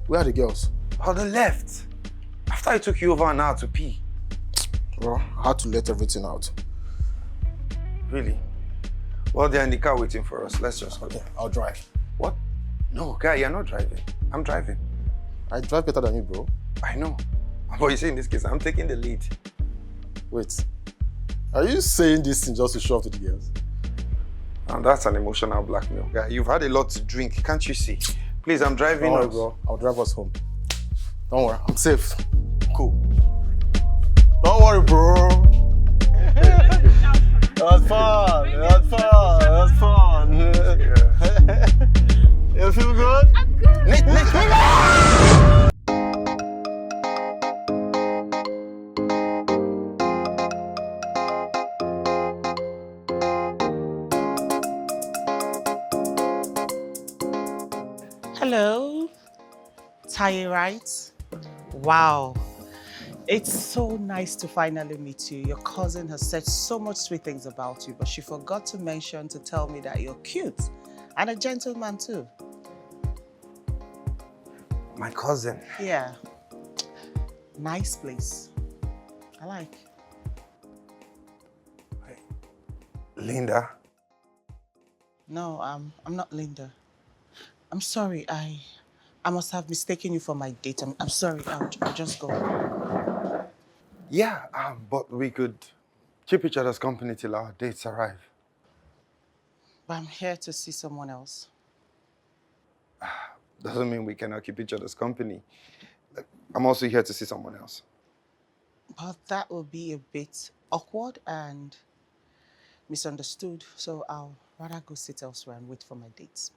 Where are the girls? Oh, they left. After I took you over an hour to pee. Well, I had to let everything out. Really? Well, they're in the car waiting for us. Let's just go. Okay, I'll drive. What? No, guy, you're not driving. I'm driving. I drive better than you, bro. I know. But you see, in this case, I'm taking the lead. Wait. Are you saying this thing just to show off to the girls? And that's an emotional blackmail, guy. You've had a lot to drink, can't you see? Please, I'm driving. Don't worry, bro. I'll drive us home. Don't worry, I'm safe. Cool. Don't worry, bro. It was fun. It was fun. It was fun. Yeah. You feel good? I'm good. Hello, Taye, right? Wow, it's so nice to finally meet you. Your cousin has said so much sweet things about you, but she forgot to mention to tell me that you're cute and a gentleman too. My cousin. Yeah, nice place. I like. Linda? No, I'm not Linda. I'm sorry, I must have mistaken you for my date. I'm sorry, I'll just go. Yeah, but we could keep each other's company till our dates arrive. But I'm here to see someone else. Doesn't mean we cannot keep each other's company. I'm also here to see someone else. But that will be a bit awkward and misunderstood, so I'll rather go sit elsewhere and wait for my dates.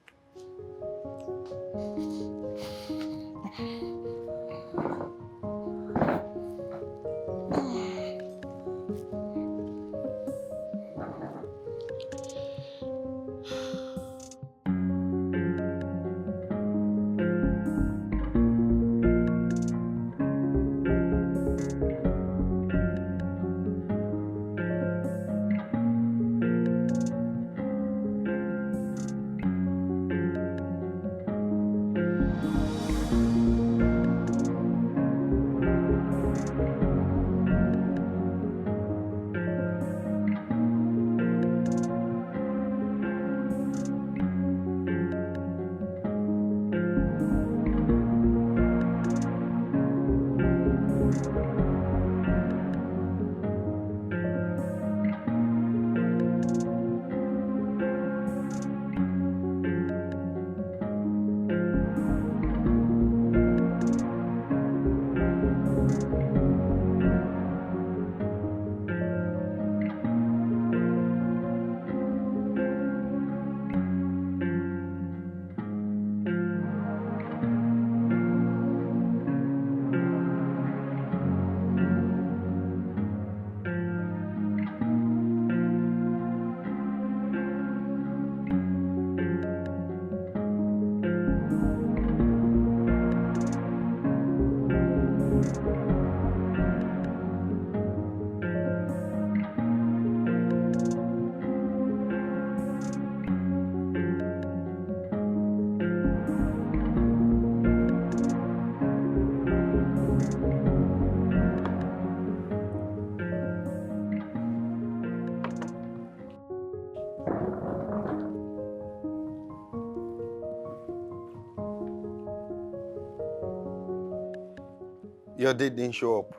Your date didn't show up.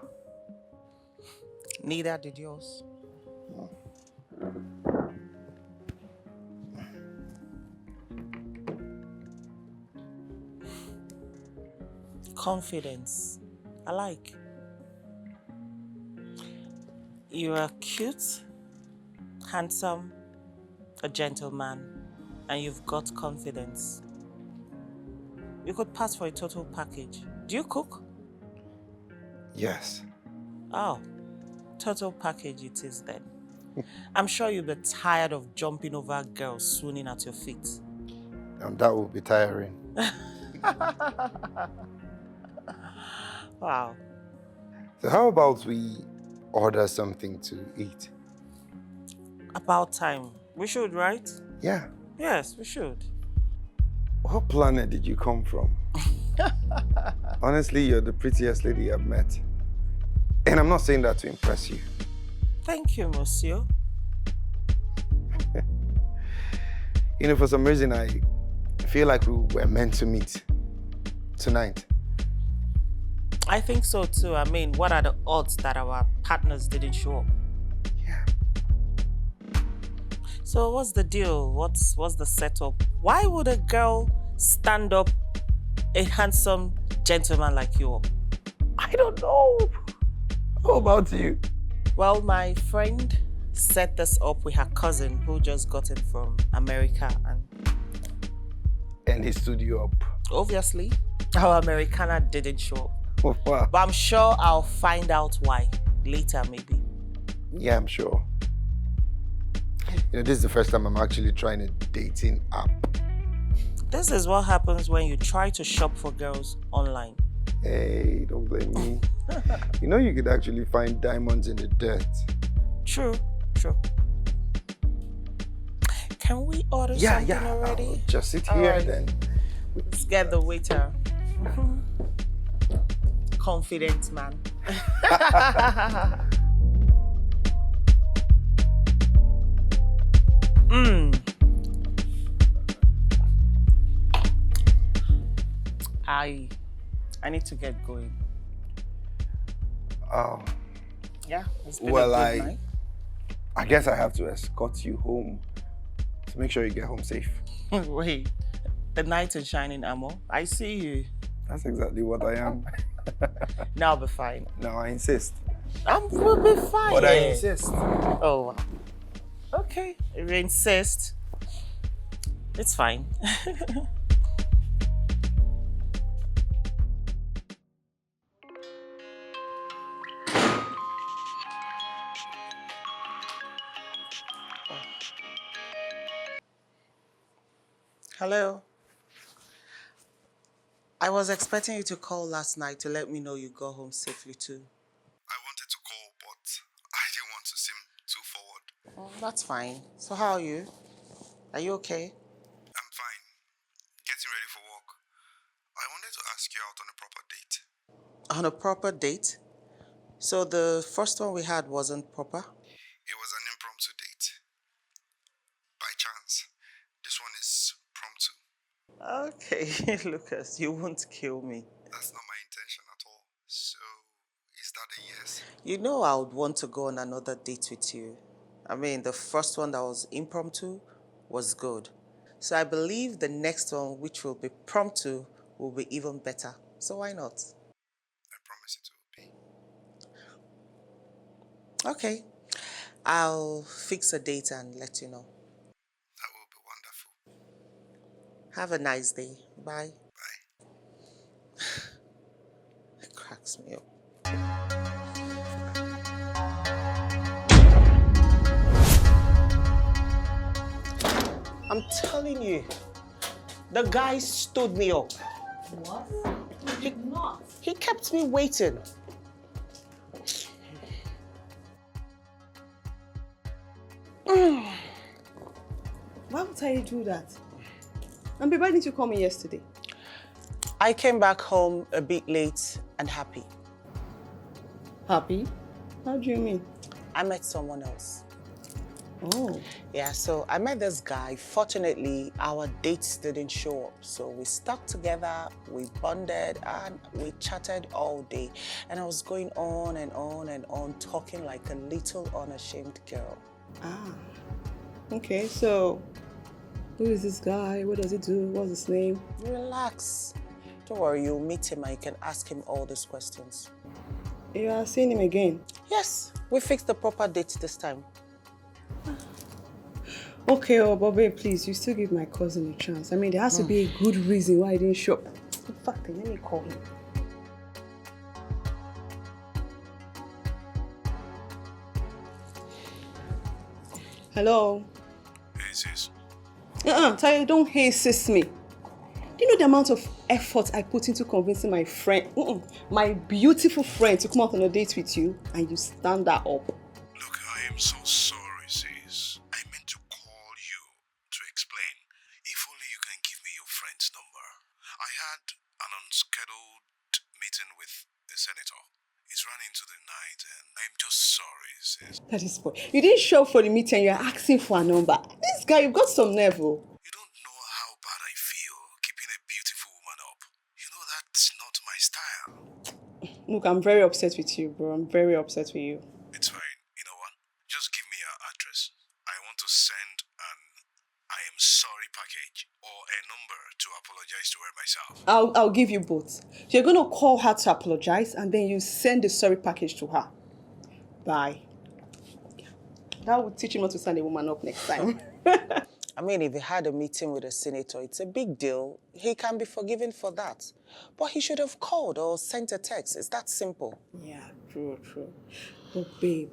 Neither did yours. Confidence. I like. You are cute, handsome, a gentleman, and you've got confidence. You could pass for a total package. Do you cook? Yes. Oh, total package it is then. I'm sure you'll be tired of jumping over girls swooning at your feet. And that will be tiring. Wow. So how about we order something to eat? About time. We should, right? Yeah. Yes, we should. What planet did you come from? Honestly, you're the prettiest lady I've met. And I'm not saying that to impress you. Thank you, monsieur. You know, for some reason, I feel like we were meant to meet tonight. I think so too. I mean, what are the odds that our partners didn't show up? Yeah. So what's the deal? What's the setup? Why would a girl stand up a handsome gentleman like you up? I don't know. How about you? Well, my friend set this up with her cousin who just got in from America, And he stood you up. obviously our Americana didn't show up. Oh, wow. But I'm sure I'll find out why later maybe. Yeah, I'm sure. You know, this is the first time I'm actually trying a dating app. This is what happens when you try to shop for girls online. Hey, don't blame me. You know, you could actually find diamonds in the dirt. True. Can we order something already? I'll just sit All here right. then. Let's get the waiter. Confident man. I need to get going. Oh, Yeah, it's been well, a good night. I guess I have to escort you home to make sure you get home safe. Wait, the knight in shining armor. I see you. That's exactly what I am. Now I'll be fine. No, I insist. We'll be fine. But I insist. Oh, wow. Okay, if you insist, it's fine. Hello. I was expecting you to call last night to let me know you got home safely too. I wanted to call, but I didn't want to seem too forward. Oh, that's fine. So how are you? Are you okay? I'm fine. Getting ready for work. I wanted to ask you out on a proper date. On a proper date? So the first one we had wasn't proper? It was an impromptu date. By chance. This one is promptu. Okay, Lucas, you won't kill me. That's not my intention at all. So, is that a yes? You know I would want to go on another date with you. I mean, the first one that was impromptu was good. So I believe the next one, which will be promptu, will be even better. So why not? I promise it will be. Okay. I'll fix a date and let you know. That will be wonderful. Have a nice day. Bye. Bye. It cracks me up. I'm telling you, the guy stood me up. What? He did not. He kept me waiting. Why would I do that? And babe, why didn't you call me yesterday? I came back home a bit late and happy. Happy? How do you mean? I met someone else. Oh. Yeah, so I met this guy. Fortunately, our dates didn't show up. So we stuck together, we bonded, and we chatted all day. And I was going on and on and on, talking like a little unashamed girl. Ah. Okay, so who is this guy? What does he do? What's his name? Relax. Don't worry, you'll meet him and you can ask him all these questions. You are seeing him again? Yes, we fixed the proper date this time. Okay, oh, but babe, please, you still give my cousin a chance. I mean, there has to be a good reason why he didn't show up. In fact, let me call him. Hello? Hey, sis. Tayo, don't assist me. Do you know the amount of effort I put into convincing my friend, my beautiful friend, to come out on a date with you, and you stand that up? Look, I am so sorry, sis. I meant to call you to explain. If only you can give me your friend's number. I had an unscheduled meeting with a senator. It's run into the night and I'm just sorry, sis. That is boy. You didn't show up for the meeting, you're asking for a number. This guy, you've got some nerve. You don't know how bad I feel keeping a beautiful woman up. You know that's not my style. Look, I'm very upset with you, bro. I'm very upset with you. It's fine. You know what? Just give me your address. I want to send an I am sorry package or a number to apologize to her myself. I'll give you both. You're going to call her to apologize and then you send the sorry package to her. Bye. That would teach him not to stand a woman up next time. I mean, if he had a meeting with a senator, it's a big deal. He can be forgiven for that. But he should have called or sent a text. It's that simple. Yeah, true. But babe,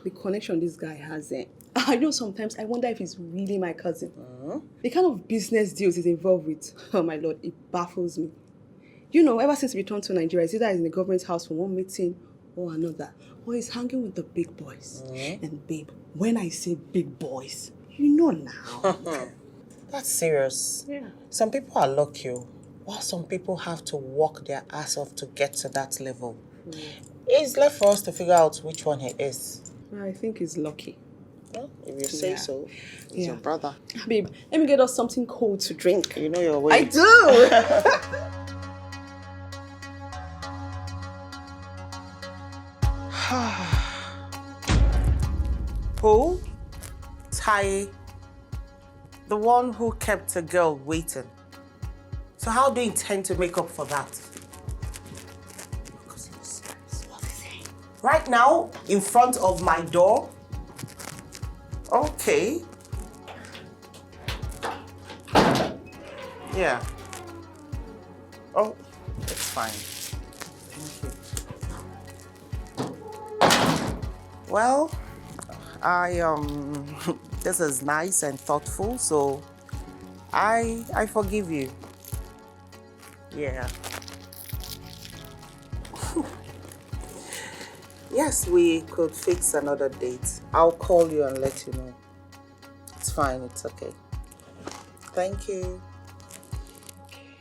the connection this guy has, I know sometimes I wonder if he's really my cousin. The kind of business deals he's involved with, oh my lord, it baffles me. You know, ever since we returned to Nigeria, it's either he's in the government's house for one meeting or another, or he's hanging with the big boys. And babe, when I say big boys, you know now. That's serious. Yeah. Some people are lucky, while some people have to work their ass off to get to that level. It's left for us to figure out which one he is. I think he's lucky. Well, if you say so, he's your brother. Babe, let me get us something cold to drink. You know your way. I do! Who? Tai. The one who kept a girl waiting. So how do you intend to make up for that? What is he? Right now, in front of my door? Okay. Yeah. Oh, it's fine. Thank you. Well, this is nice and thoughtful, so I forgive you. Yeah. Yes, we could fix another date. I'll call you and let you know. It's fine, it's okay. Thank you.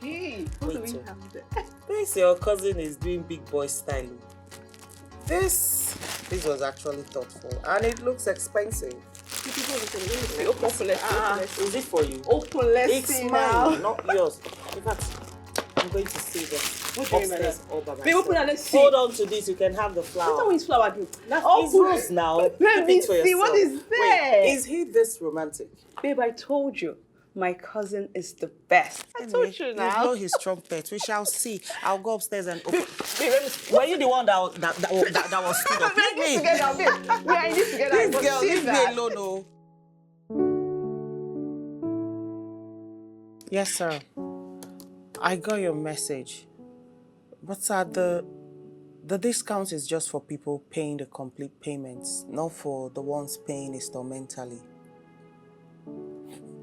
Hey, what do we have there? This your cousin is doing big boy style. This was actually thoughtful and it looks expensive. Is it for you? Open, let's It's see mine, now. not yours. In fact, I'm going to see them What do you mean by upstairs that? all by Babe, open myself. and let's see. Hold on to this, you can have the That's flower. how his flower do. That's It's rose now. Let Keep me it for see yourself. what is there. Wait, is he this romantic? Babe, I told you, my cousin is the best. I told you You now. blow his trumpet. We shall see. I'll go upstairs and open. Babe, let me see. Were you the one that was stood up? We are in this together, babe. We are in this together. This I girl, see leave me that. alone, oh. Yes, sir. I got your message. But sir, the discount is just for people paying the complete payments, not for the ones paying instrumentally.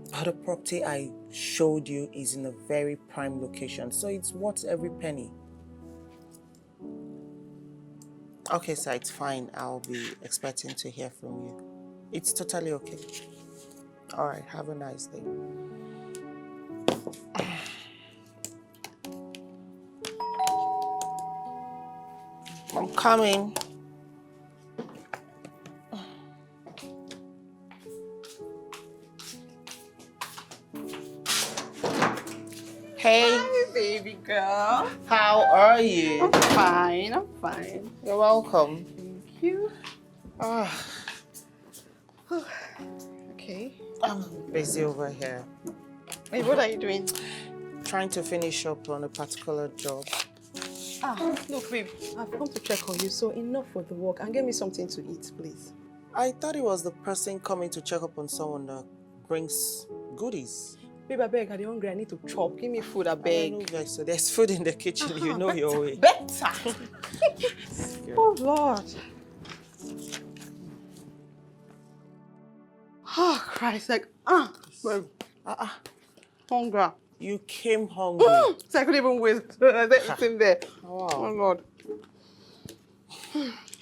But the property I showed you is in a very prime location, so it's worth every penny. Okay, sir, it's fine. I'll be expecting to hear from you. It's totally okay. All right, have a nice day. I'm coming. Hey. Hi, baby girl. How are you? I'm fine. You're welcome. Thank you. Okay. I'm busy over here. Hey, what are you doing? Trying to finish up on a particular job. Look, babe, I've come to check on you, so enough with the work and get me something to eat, please. I thought it was the person coming to check up on someone that brings goodies. Babe, I beg, I'm hungry. I need to chop. Give me food, I beg. I know, so there's food in the kitchen. You know your way. Better. Oh, Lord. Oh, Christ. Like, babe. Hunger. You came hungry. So I couldn't even wait. It's in there. Wow. Oh, Lord.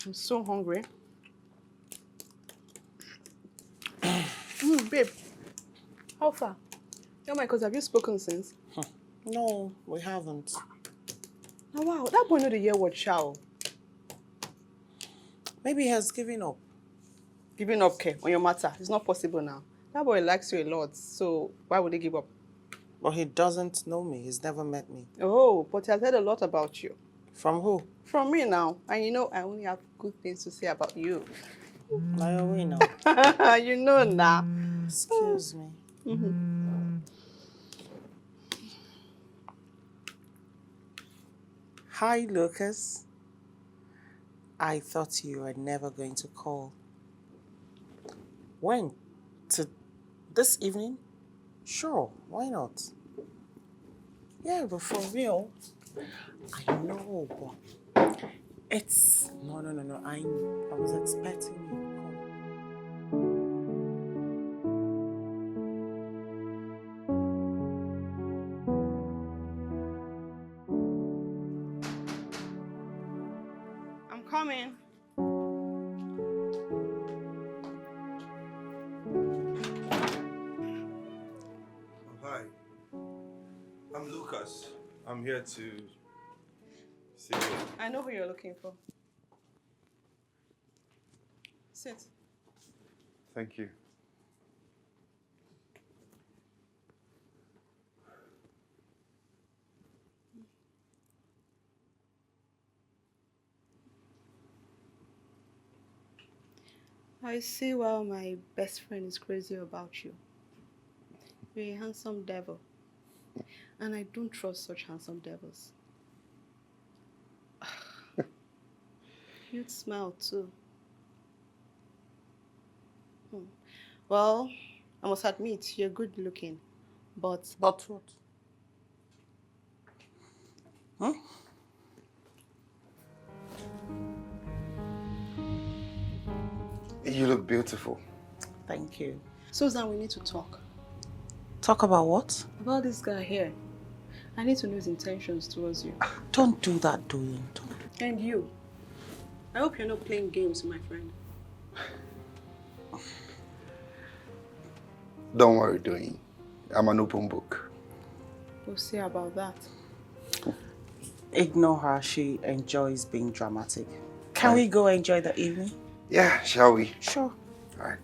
I'm so hungry. Babe, how far? Oh my God, have you spoken since? No, we haven't. Oh, wow, that boy know the year what chow. Maybe he has given up. Giving up care on your matter. It's not possible now. That boy likes you a lot, so why would he give up? But he doesn't know me. He's never met me. Oh, but he has heard a lot about you. From who? From me now. And you know, I only have good things to say about you. Naomi now. You know now. Excuse me. Hi, Lucas. I thought you were never going to call. When? This evening? Sure, why not? Yeah, but for real, I know, but it's... No. I was expecting you. I'm coming. Hi, I'm Lucas. I'm here to see you. I know who you're looking for. Sit. Thank you. I see why my best friend is crazy about you. You're a handsome devil. And I don't trust such handsome devils. Cute smile too. Well, I must admit, you're good looking. But But what? Huh? You look beautiful. Thank you. Susan, we need to talk. Talk about what? About this guy here. I need to know his intentions towards you. Don't do that, Doyin. And you. I hope you're not playing games with my friend. Don't worry, Doyin. I'm an open book. We'll see about that. Ignore her. She enjoys being dramatic. Can we go enjoy the evening? Yeah, shall we? Sure. All right.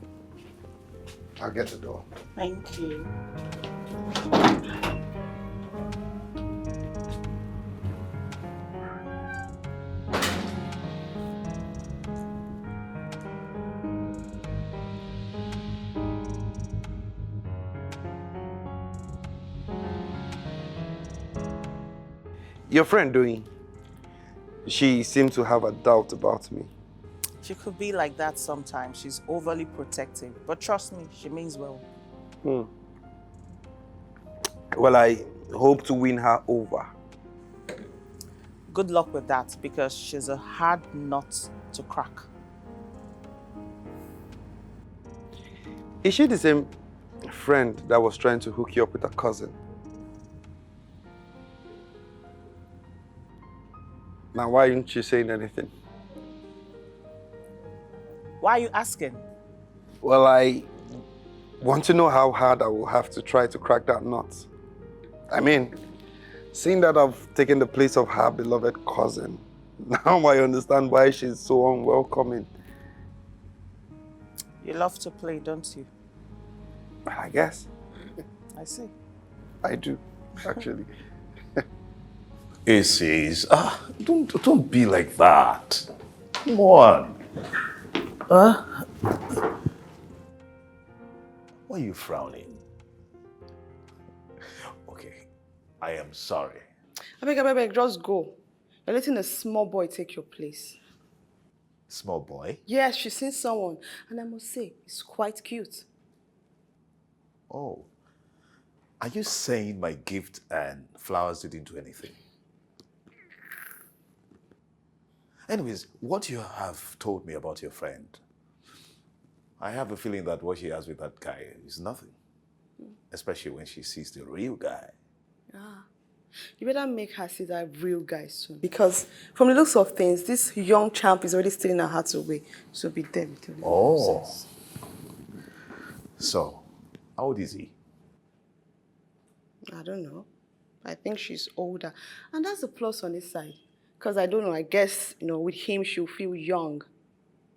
I'll get the door. Thank you. Your friend, Doyin, she seemed to have a doubt about me. She could be like that sometimes. She's overly protective. But trust me, she means well. Well, I hope to win her over. Good luck with that, because she's a hard nut to crack. Is she the same friend that was trying to hook you up with her cousin? Now, why aren't you saying anything? Why are you asking? Well, I want to know how hard I will have to try to crack that nut. I mean, seeing that I've taken the place of her beloved cousin, now I understand why she's so unwelcoming. You love to play, don't you? I guess. I see. I do, actually. Aces, don't be like that. Come on. Why are you frowning? Okay, I am sorry. I beg, just go. You're letting a small boy take your place. Small boy? Yes, she's seen someone, and I must say, it's quite cute. Oh. Are you saying my gift and flowers didn't do anything? Anyways, what you have told me about your friend, I have a feeling that what she has with that guy is nothing. Especially when she sees the real guy. You better make her see that real guy soon. Because from the looks of things, this young champ is already stealing her heart away. So be there with your little nonsense. So, how old is he? I don't know. I think she's older. And that's a plus on his side. Because I don't know, I guess, with him, she'll feel young.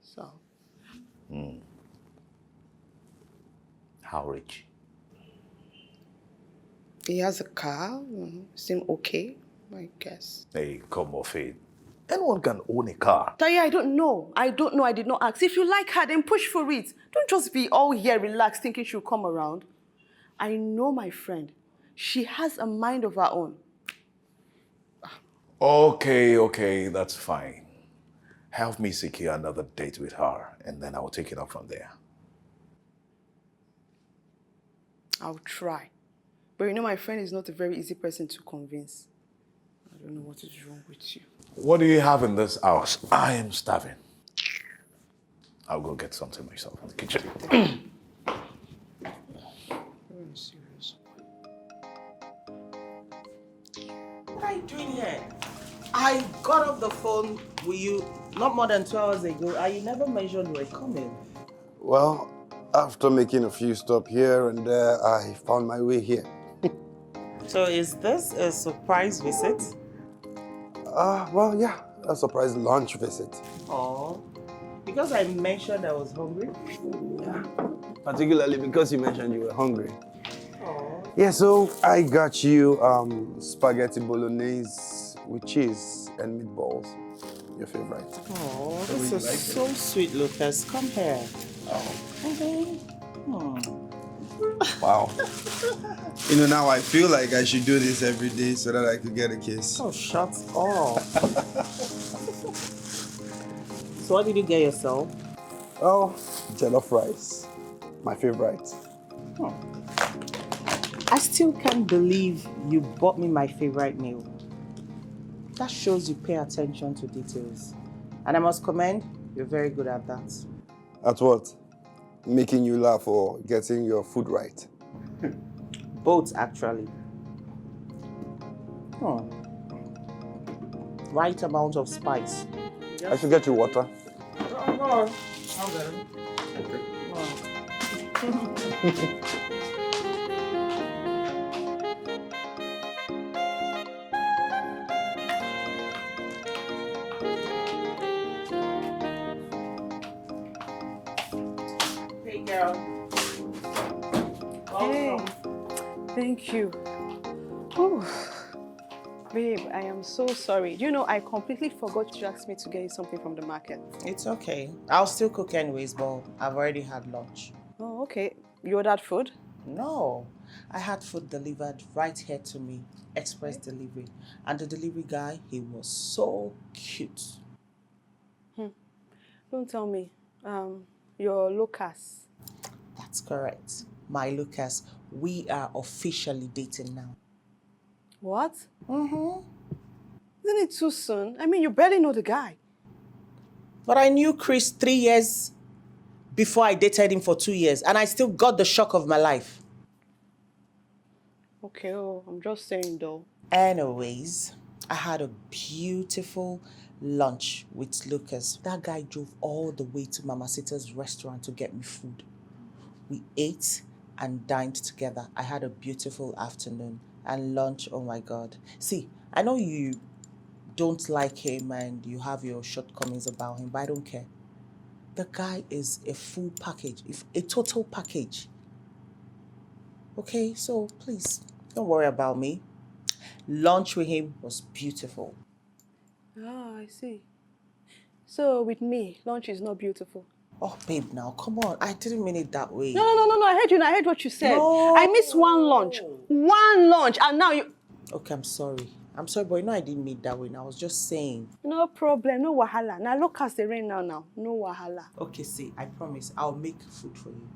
So. How rich? He has a car. Seem okay, I guess. Hey, come off it. Anyone can own a car. Taye, I don't know. I did not ask. If you like her, then push for it. Don't just be all here relaxed thinking she'll come around. I know my friend. She has a mind of her own. Okay, that's fine. Help me secure another date with her, and then I'll take it up from there. I'll try. But my friend is not a very easy person to convince. I don't know what is wrong with you. What do you have in this house? I am starving. I'll go get something myself in the kitchen. What are you doing here? I got off the phone with you not more than 2 hours ago, and you never mentioned you were coming. Well, after making a few stops here and there, I found my way here. So is this a surprise visit? Well, yeah, a surprise lunch visit. Oh, because I mentioned I was hungry? Yeah, particularly because you mentioned you were hungry. Oh. Yeah, so I got you spaghetti bolognese with cheese and meatballs. Your favorite. Oh, this is so sweet, Lucas. Come here. Oh. Okay. Wow. Now I feel like I should do this every day so that I could get a kiss. Oh, shut up. So what did you get yourself? Oh, jollof rice. My favorite. I still can't believe you bought me my favorite meal. That shows you pay attention to details. And I must commend, you're very good at that. At what? Making you laugh or getting your food right? Both, actually. Right amount of spice. I should get you water. I'll get it. Hey, girl. Hey, thank you. Oh, babe, I am so sorry. I completely forgot to ask me to get you something from the market. It's okay. I'll still cook anyways, but I've already had lunch. Oh, okay. You ordered food? No, I had food delivered right here to me, express delivery. And the delivery guy, he was so cute. Don't tell me. Your Lucas. That's correct. My Lucas, we are officially dating now. What? Mm-hmm. Isn't it too soon? I mean, you barely know the guy. But I knew Chris 3 years before I dated him for 2 years, and I still got the shock of my life. Okay, I'm just saying though. Anyways, I had a beautiful lunch with Lucas. That guy drove all the way to Mama Sita's restaurant to get me food. We ate and dined together. I had a beautiful afternoon. And lunch, oh my God. See, I know you don't like him and you have your shortcomings about him, but I don't care. The guy is a full package, a total package. Okay, so please, don't worry about me. Lunch with him was beautiful. Ah, I see. So with me, lunch is not beautiful. Oh, babe, now, come on. I didn't mean it that way. No, I heard you. I heard what you said. No. I missed one lunch, and now you... Okay, I'm sorry, but I didn't mean it that way. Now, I was just saying. No problem, no wahala. Now look as the rain now, no wahala. Okay, see, I promise, I'll make food for you.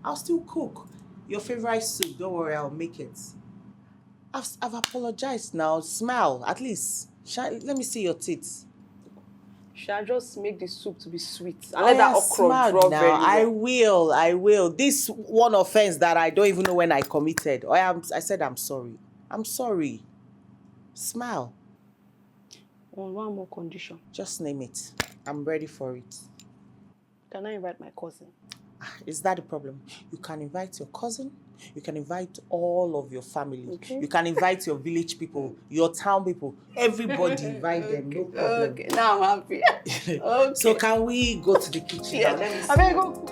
I'll still cook. Your favorite soup, don't worry, I'll make it. I've apologized now. Smile, at least. Let me see your teeth. Shall I just make the soup to be sweet? And let that okra smile draw now. very well. I will. This one offense that I don't even know when I committed. I said I'm sorry. I'm sorry. Smile. On one more condition. Just name it. I'm ready for it. Can I invite my cousin? Is that the problem? You can invite your cousin, You can invite all of your family. Okay. You can invite your village people, your town people. Everybody invite them, no problem. Okay, now I'm happy. Okay. So can we go to the kitchen? Yeah. Now? Let me see. I better go.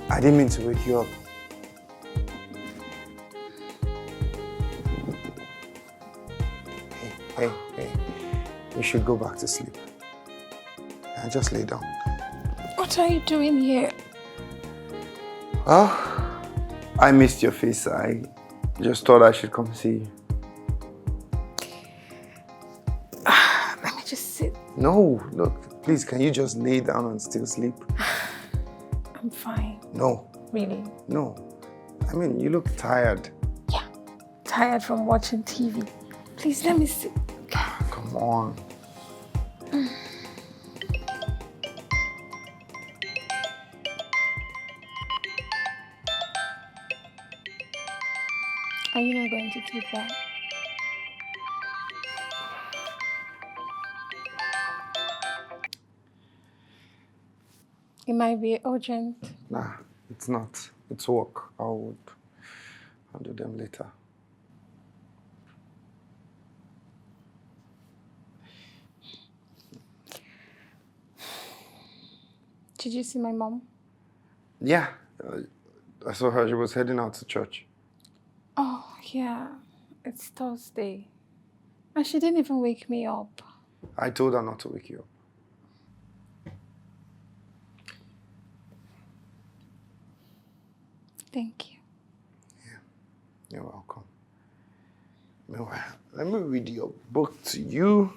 I didn't mean to wake you up. Hey. You should go back to sleep. And just lay down. What are you doing here? Oh, I missed your face. I just thought I should come see you. Let me just sit. No, look, please, can you just lay down and still sleep? I'm fine. No. Really? No. I mean, you look tired. Yeah. Tired from watching TV. Please let me sit. Come on. Are you not going to take that? It might be urgent. Nah, it's not. It's work. I'll do them later. Did you see my mom? Yeah, I saw her. She was heading out to church. Oh, yeah. It's Thursday. And she didn't even wake me up. I told her not to wake you up. Thank you. Yeah, you're welcome. Meanwhile, let me read your book to you.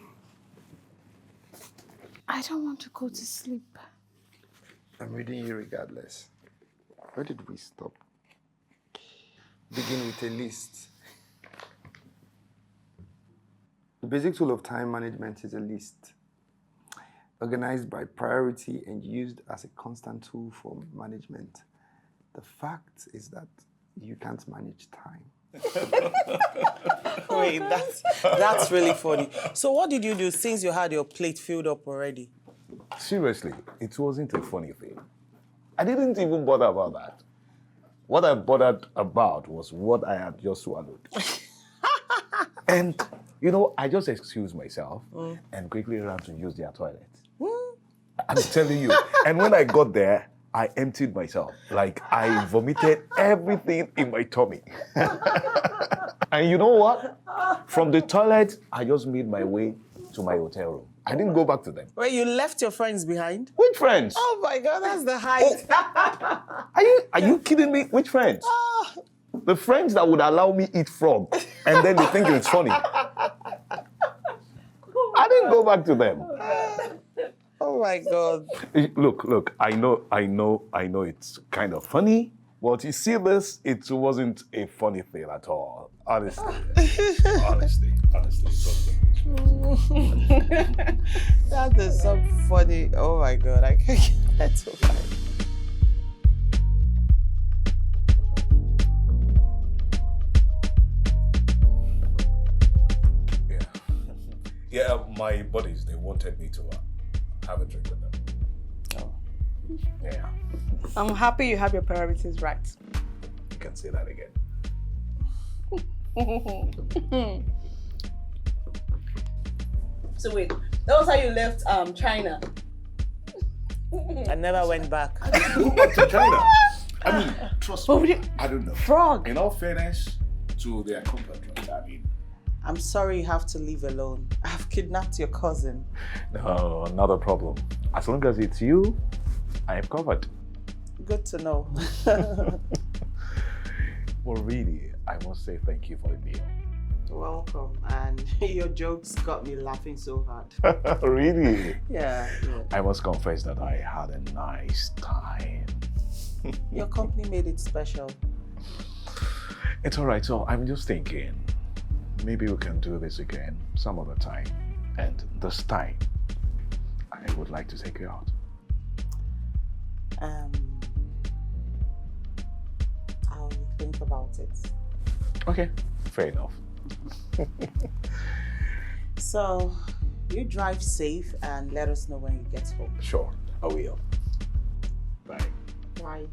I don't want to go to sleep. I'm reading you regardless. Where did we stop? Begin with a list. The basic tool of time management is a list, organized by priority and used as a constant tool for management. The fact is that you can't manage time. Wait, that's really funny. So what did you do since you had your plate filled up already? Seriously, it wasn't a funny thing. I didn't even bother about that. What I bothered about was what I had just swallowed. And, I just excused myself and quickly ran to use their toilet. I'm telling you. And when I got there, I emptied myself. Like, I vomited everything in my tummy. And you know what? From the toilet, I just made my way to my hotel room. I didn't go back to them. Wait, you left your friends behind? Which friends? Oh my God, that's the height. Are you kidding me? Which friends? The friends that would allow me eat frog, and then they think it's funny. I didn't go back to them. Oh my God. Look, I know it's kind of funny, but you see this, it wasn't a funny thing at all. Honestly. honestly, it's That is so funny. Oh my God, I can't get that to right. Yeah, my buddies, they wanted me to have a drink with them. Oh. Yeah, I'm happy you have your priorities right. you can say that again. So wait, that was how you left China? I never went back. I didn't go back to China. I mean, trust me, I don't know. Frog. In all fairness, to their compatriots. I mean, I'm sorry you have to leave alone. I've kidnapped your cousin. no, not a problem. As long as it's you, I am covered. Good to know. Well, really, I must say thank you for the meal. Welcome. And your jokes got me laughing so hard. Really? Yeah. I must confess that I had a nice time. Your company made it special. It's all right. So I'm just thinking, maybe we can do this again some other time. And this time, I would like to take you out. I'll think about it. Okay, fair enough. So, you drive safe and let us know when you get home. Sure, I will. Bye. Bye.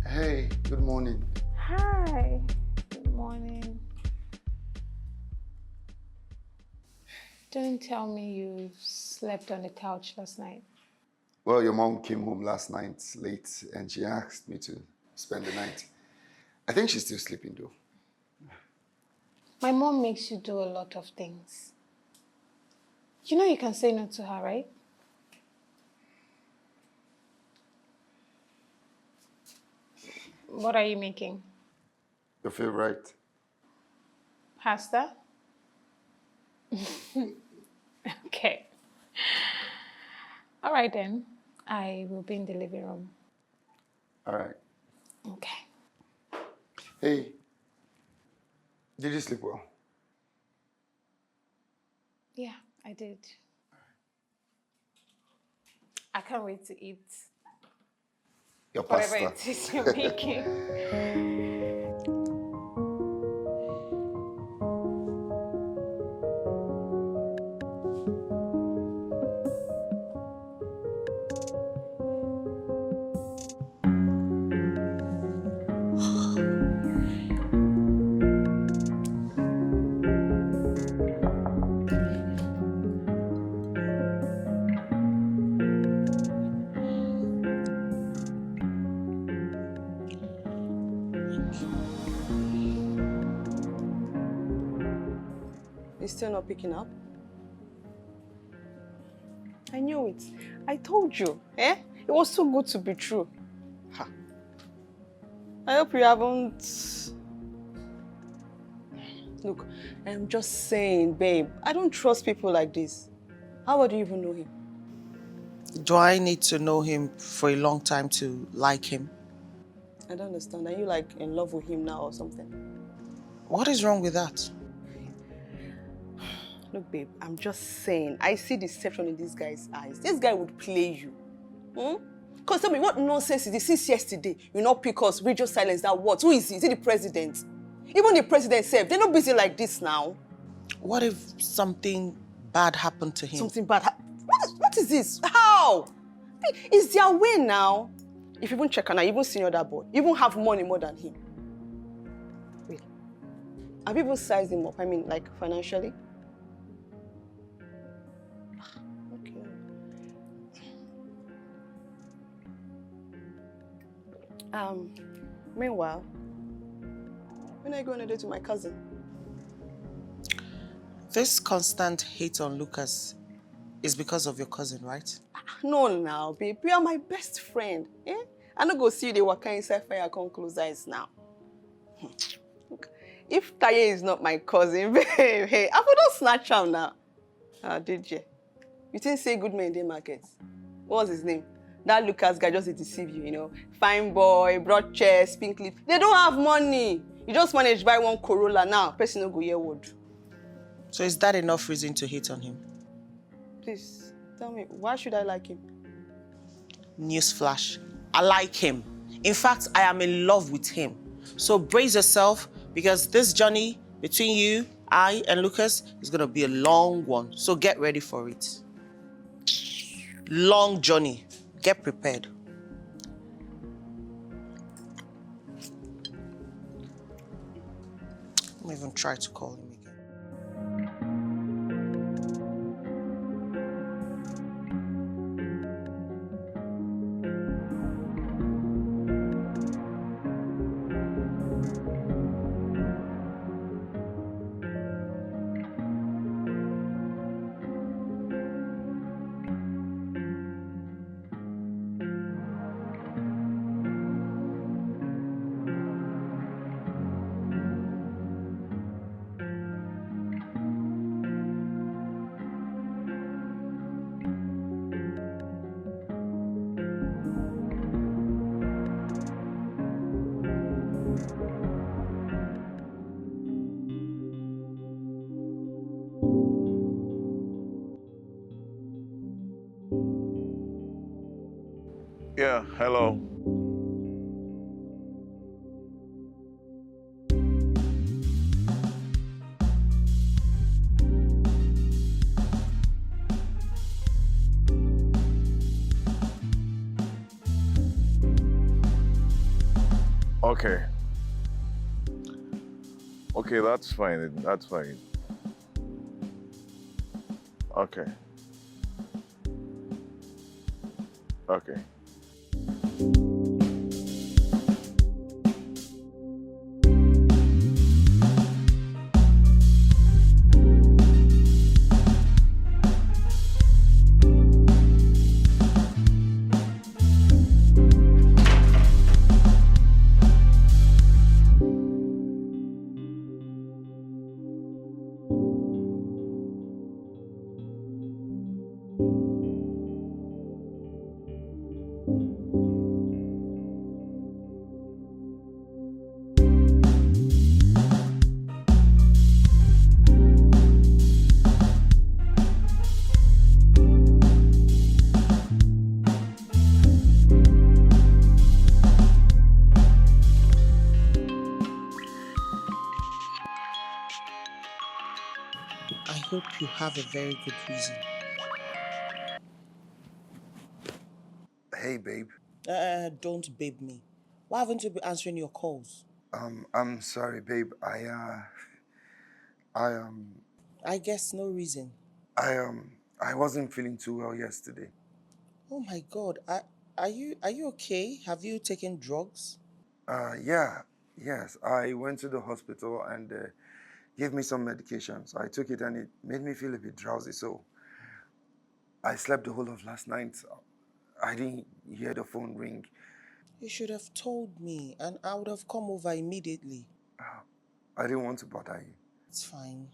Hey, good morning. Hi. Good morning. Don't tell me you slept on the couch last night. Well, your mom came home last night late and she asked me to spend the night. I think she's still sleeping though. My mom makes you do a lot of things. You know you can say no to her, right? What are you making? Your favorite? Pasta? Okay. All right then. I will be in the living room. All right. Okay. Hey, did you sleep well? Yeah, I did. I can't wait to eat Your whatever pasta. it is you're making. You're still not picking up? I knew it. I told you. Eh? It was so good to be true. Ha. I hope you haven't... Look, I'm just saying, babe, I don't trust people like this. How would you even know him? Do I need to know him for a long time to like him? I don't understand. Are you like in love with him now or something? What is wrong with that? Look, babe, I'm just saying, I see deception in this guy's eyes. This guy would play you. Because tell me, what nonsense is this? Since yesterday, you not pick us, radio silence, that what? Who is he? Is he the president? Even the president said, they're not busy like this now. What if something bad happened to him? Something bad what is this? How? Hey, it's their way now. If you even check on her, even senior that boy, you even have money more than him. Wait. Have you even sized him up? I mean, like, financially? Okay. Meanwhile, when are you going to date with my cousin? This constant hate on Lucas is because of your cousin, right? No, now, babe. You are my best friend. Eh? I no go see you dey waka inside fire, come close eyes now. Look, if Taye is not my cousin, babe, hey, I would not snatch him now. Did you? You think say good men in the market? What's his name? That Lucas guy just to deceive you, you know. Fine boy, broad chest, pink lip. They don't have money. You just manage to buy one Corolla now. Person no go hear word. So is that enough reason to hate on him? Please, tell me, why should I like him? Newsflash, I like him. In fact, I am in love with him. So brace yourself, because this journey between you, I, and Lucas is going to be a long one. So get ready for it. Long journey. Get prepared. Don't even try to call him again. Yeah, hello. Okay. Okay, that's fine. That's fine. Okay. Okay. I hope you have a very good reason. Hey, babe. Don't babe me. Why haven't you been answering your calls? I'm sorry, babe. I guess no reason. I wasn't feeling too well yesterday. Oh my God. Are you okay? Have you taken drugs? Yeah, yes. I went to the hospital and gave me some medications. I took it and it made me feel a bit drowsy, so I slept the whole of last night. I didn't hear the phone ring. You should have told me and I would have come over immediately. I didn't want to bother you. It's fine.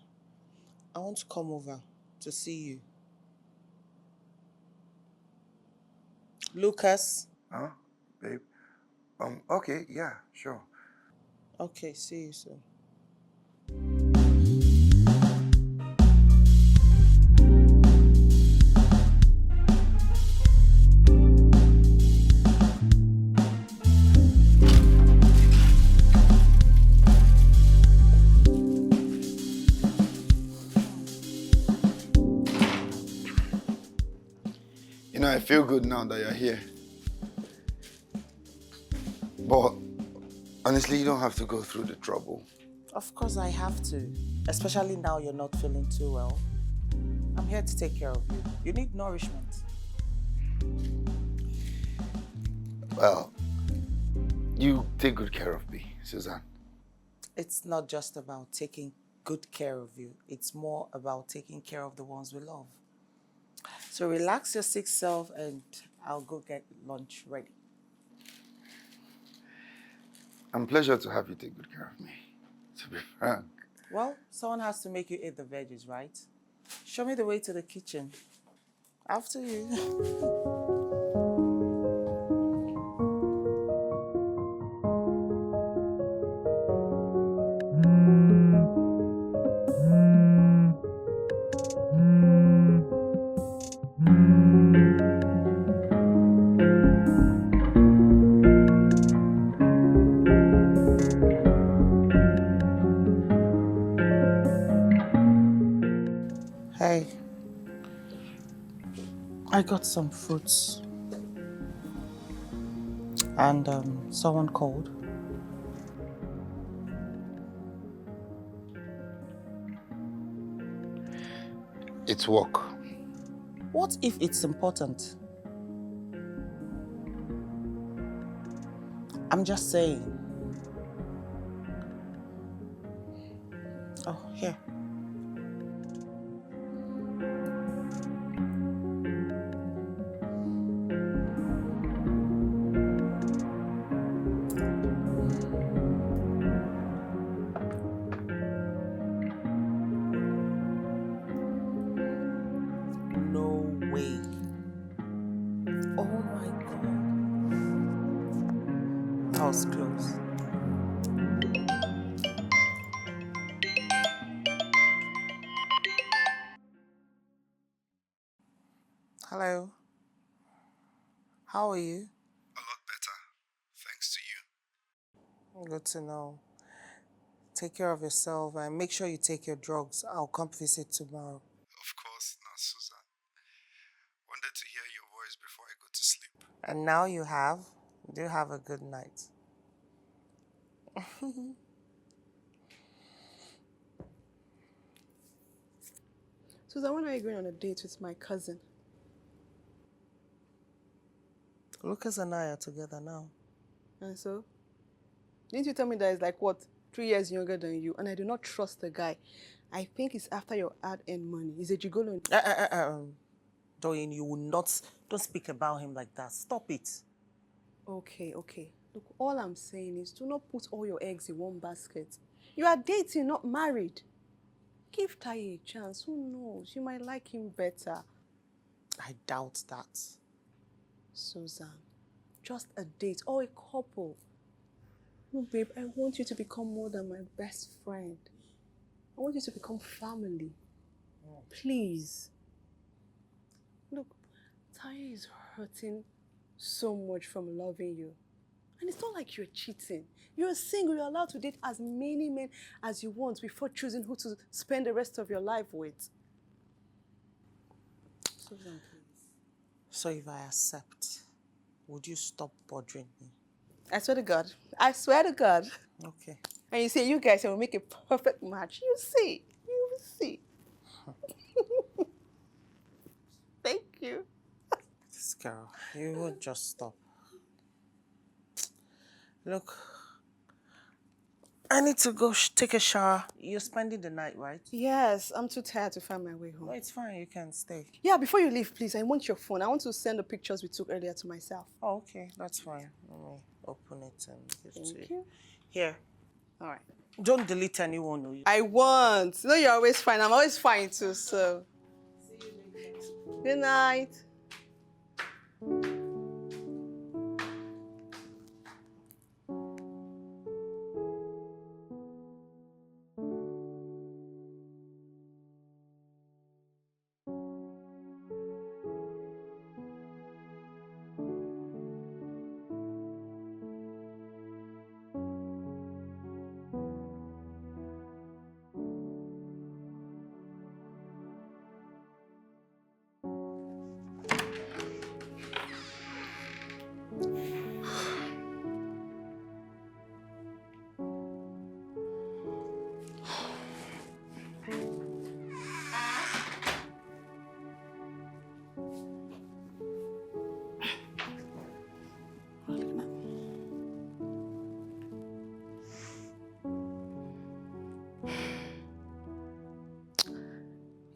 I want to come over to see you. Lucas? Huh, babe? Okay, yeah, sure. Okay, see you soon. You know, I feel good now that you're here. But honestly, you don't have to go through the trouble. Of course I have to, especially now you're not feeling too well. I'm here to take care of you. You need nourishment. Well, you take good care of me, Suzanne. It's not just about taking good care of you. It's more about taking care of the ones we love. So relax your sick self and I'll go get lunch ready. I'm pleased to have you take good care of me, to be frank. Well, someone has to make you eat the veggies, right? Show me the way to the kitchen. After you. Hey, I got some fruits. And someone called. It's work. What if it's important? I'm just saying. Oh, here. No way. Oh my God. That was close. Hello. How are you? A lot better, thanks to you. Good to know. Take care of yourself and make sure you take your drugs. I'll come visit tomorrow. Of course, not Susan. Wanted to hear your voice before I go to sleep. And now you have. Do have a good night. Susan, when are you going on a date with my cousin? Lucas and I are together now. And so? Didn't you tell me that he's like, what, 3 years younger than you? And I do not trust the guy. I think it's after your hard-earned money. He's a gigolo. Doyin, you will not. Don't speak about him like that. Stop it. Okay. Look, all I'm saying is do not put all your eggs in one basket. You are dating, not married. Give Taye a chance. Who knows? You might like him better. I doubt that. Susan, just a date or a couple. No, babe, I want you to become more than my best friend. I want you to become family. Please. Look, Taye is hurting so much from loving you. And it's not like you're cheating. You're single. You're allowed to date as many men as you want before choosing who to spend the rest of your life with. Susan, please. So if I accept, would you stop bothering me? I swear to God. I swear to God. Okay. And you say, you guys will make a perfect match. You see. You will see. Thank you. This girl, you would just stop. Look, I need to go take a shower. You're spending the night, right? Yes, I'm too tired to find my way home. No, it's fine. You can stay. Yeah, before you leave, please, I want your phone. I want to send the pictures we took earlier to myself. Oh, okay. That's fine. Let me open it and give it to Thank you. you. Here. All right. Don't delete anyone. No. I won't. You know you're always fine. I'm always fine too, so. See you later. Good night.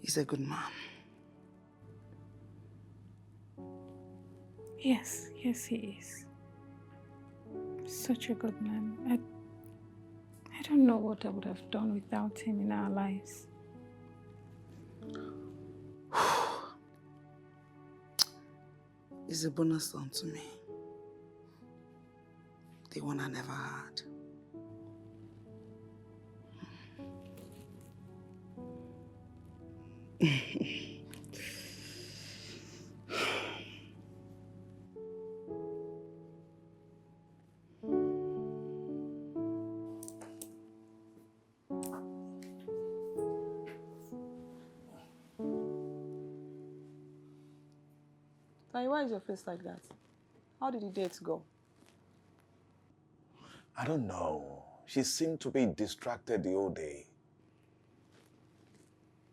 He's a good man. Yes, he is. such a good man. I don't know what I would have done without him in our lives. It's a bonus son to me. The one I never had. Why is your face like that? How did the date go? I don't know. She seemed to be distracted the whole day.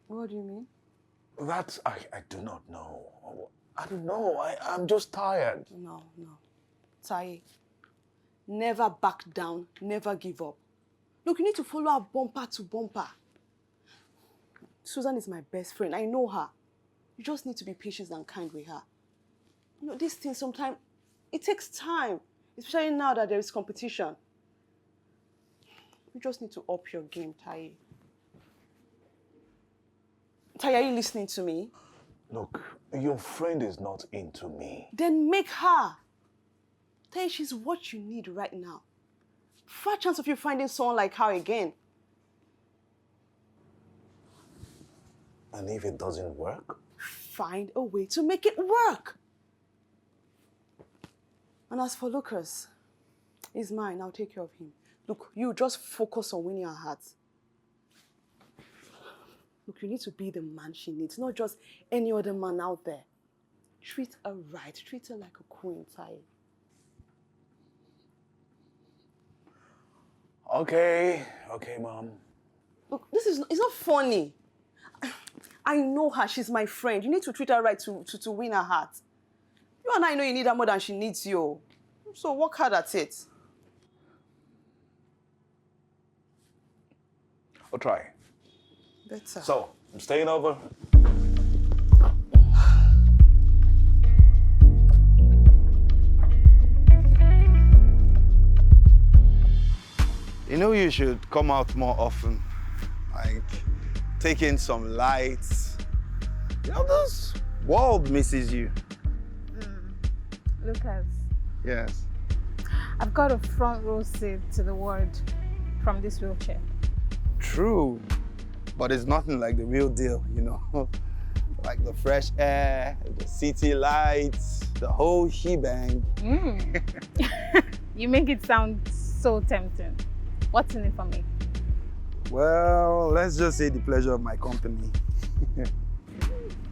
What do you mean? That I do not know. I don't know. I'm just tired. No. Taye, never back down, never give up. Look, you need to follow her bumper to bumper. Susan is my best friend. I know her. You just need to be patient and kind with her. You know, this thing sometimes, it takes time. Especially now that there is competition. You just need to up your game, Taye. Taye, are you listening to me? Look, your friend is not into me. Then make her. Taye, she's what you need right now. Far chance of you finding someone like her again. And if it doesn't work? Find a way to make it work. And as for Lucas, he's mine. I'll take care of him. Look, you just focus on winning her heart. Look, you need to be the man she needs, not just any other man out there. Treat her right. Treat her like a queen, Taye. Okay, Mom. Look, it's not funny. I know her. She's my friend. You need to treat her right to win her heart. You and I know you need her more than she needs you. So work hard at it. I'll try. Better. So, I'm staying over. You know, you should come out more often. Like, take in some lights. You know, this world misses you. Lucas, Yes. I've got a front row seat to the world from this wheelchair. True. But it's nothing like the real deal, you know? Like the fresh air, the city lights, the whole shebang. You make it sound so tempting. What's in it for me? Well, let's just say the pleasure of my company.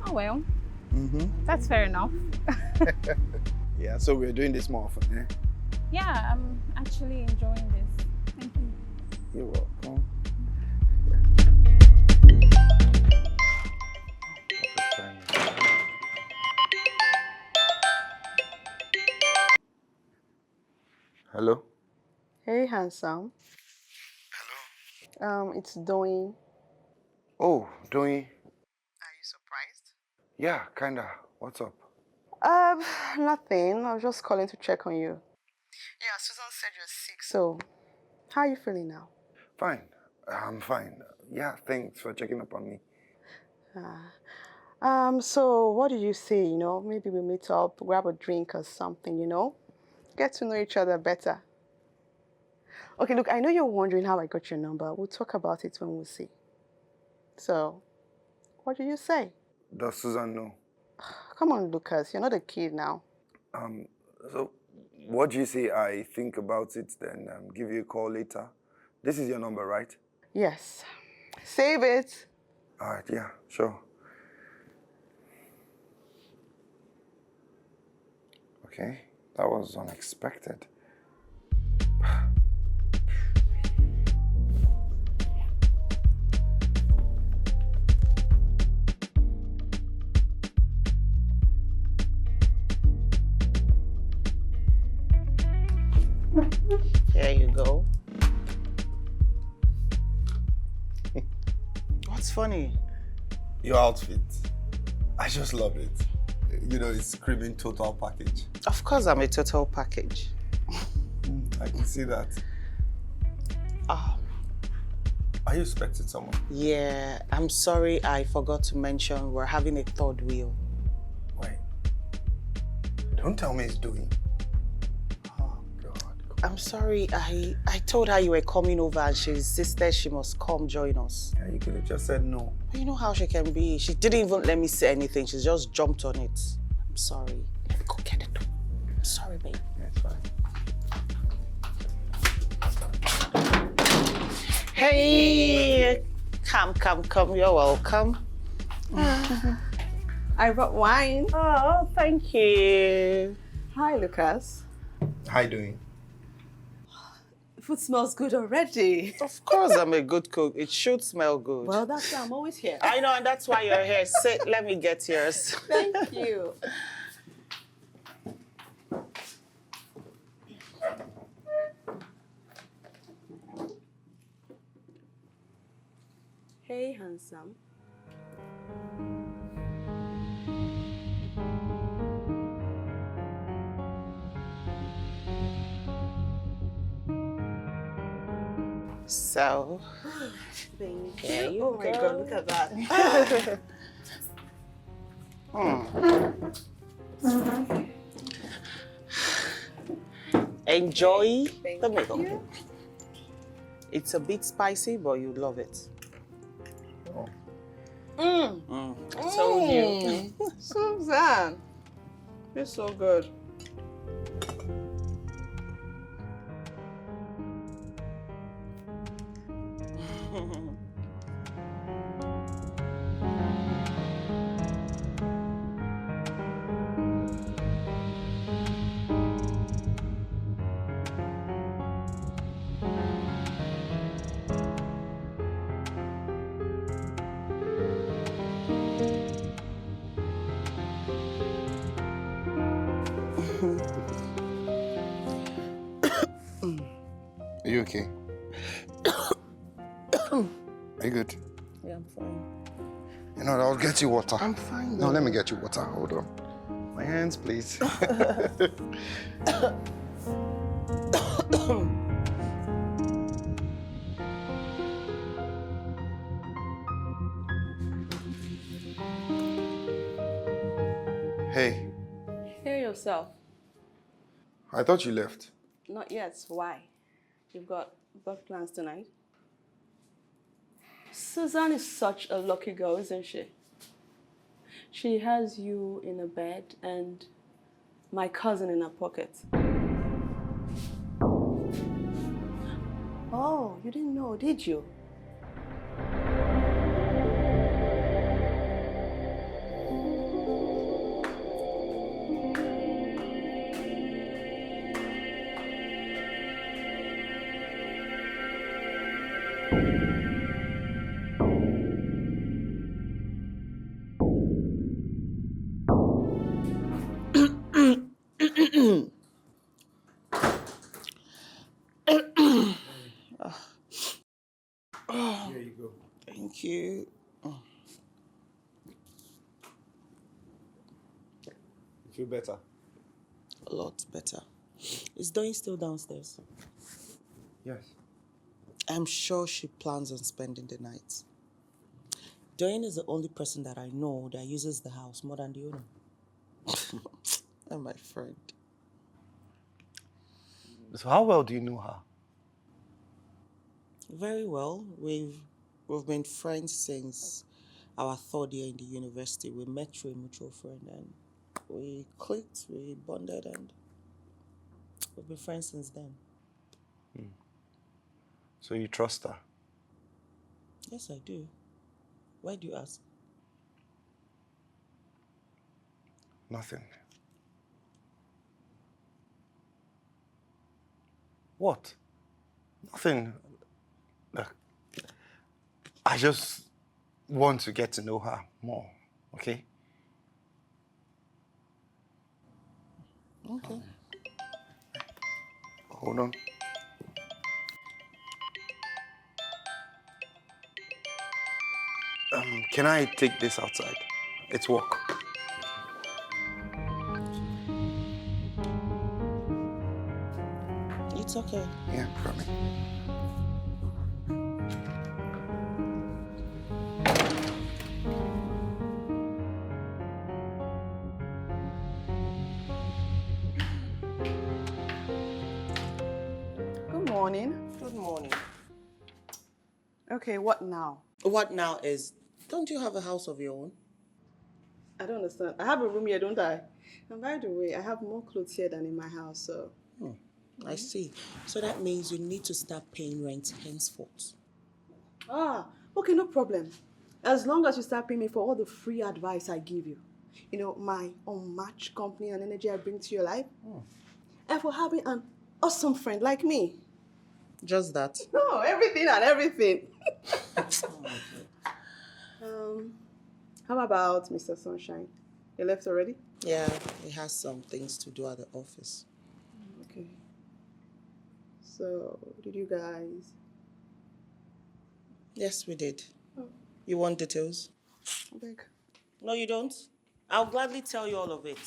Oh well, that's fair enough. Yeah, so we're doing this more often, eh? Yeah, I'm actually enjoying this. Thank you. You're welcome. Hello? Hey, handsome. Hello? It's Doing. Oh, Doing. Are you surprised? Yeah, kinda. What's up? Nothing. I was just calling to check on you. Yeah, Susan said you're sick. So, how are you feeling now? Fine. I'm fine. Yeah, thanks for checking up on me. So what did you say, you know? Maybe we meet up, grab a drink or something, you know? Get to know each other better. Okay, look, I know you're wondering how I got your number. We'll talk about it when we see. So, what did you say? Does Susan know? Come on, Lucas, you're not a kid now. So what do you say I think about it, then give you a call later? This is your number, right? Yes. Save it. All right, yeah, sure. Okay, that was unexpected. There you go. What's funny? Your outfit. I just love it. You know, it's screaming total package. Of course I'm a total package. I can see that. Ah, Are you expecting someone? yeah, I'm sorry I forgot to mention we're having a third wheel. Wait. Don't tell me it's doing. Oh, God. I'm sorry, I told her you were coming over and she insisted she must come join us. Yeah, you could have just said no. You know how she can be. She didn't even let me say anything. She just jumped on it. I'm sorry. Let me go get it. I'm sorry, babe. Yeah, it's fine. Hey! Come. You're welcome. I brought wine. Oh, thank you. Hi, Lucas. How you doing? Food smells good already. Of course I'm a good cook. It should smell good. Well, that's why I'm always here. I know, and that's why you're here. Sit, let me get yours. Thank you. Hey, handsome. So, Thank there you. you Oh my go. God, look at that. Enjoy Thank the meal. you. It's a bit spicy, but you love it. Mmm. I told you. Susan. It's so good. Are you okay? Are you good? Yeah, I'm fine. You know what, I'll get you water. I'm fine. No, let me get you water. Hold on. My hands, please. Hey, Hear yourself. I thought you left. Not yet. Why? You've got plans tonight? Susan is such a lucky girl, isn't she? She has you in a bed and my cousin in her pocket. Oh, you didn't know, did you? Here you go. Thank you. You feel better? A lot better. Is Doyin still downstairs? Yes. I'm sure she plans on spending the night. Doyin is the only person that I know that uses the house more than the owner. And my friend. So how well do you know her? Very well. We've been friends since our third year in the university. We met through a mutual friend and we clicked, we bonded, and we've been friends since then. So you trust her? Yes, I do. Why do you ask? Nothing. What? Nothing. Look, I just want to get to know her more, okay? Okay. Hold on. Can I take this outside? It's work. It's okay. Yeah, promise. Good morning. Good morning. Okay, what now? What now is, don't you have a house of your own? I don't understand. I have a room here, don't I? And by the way, I have more clothes here than in my house, so... I see. So that means you need to start paying rent henceforth. Ah, okay, no problem. As long as you start paying me for all the free advice I give you. You know, my unmatched company and energy I bring to your life. And for having an awesome friend like me. Just that. No, everything and everything. How about Mr. Sunshine? You left already? Yeah, he has some things to do at the office. Okay. So, did you guys... Yes, we did. Oh. You want details? Beg. No, you don't? I'll gladly tell you all of it.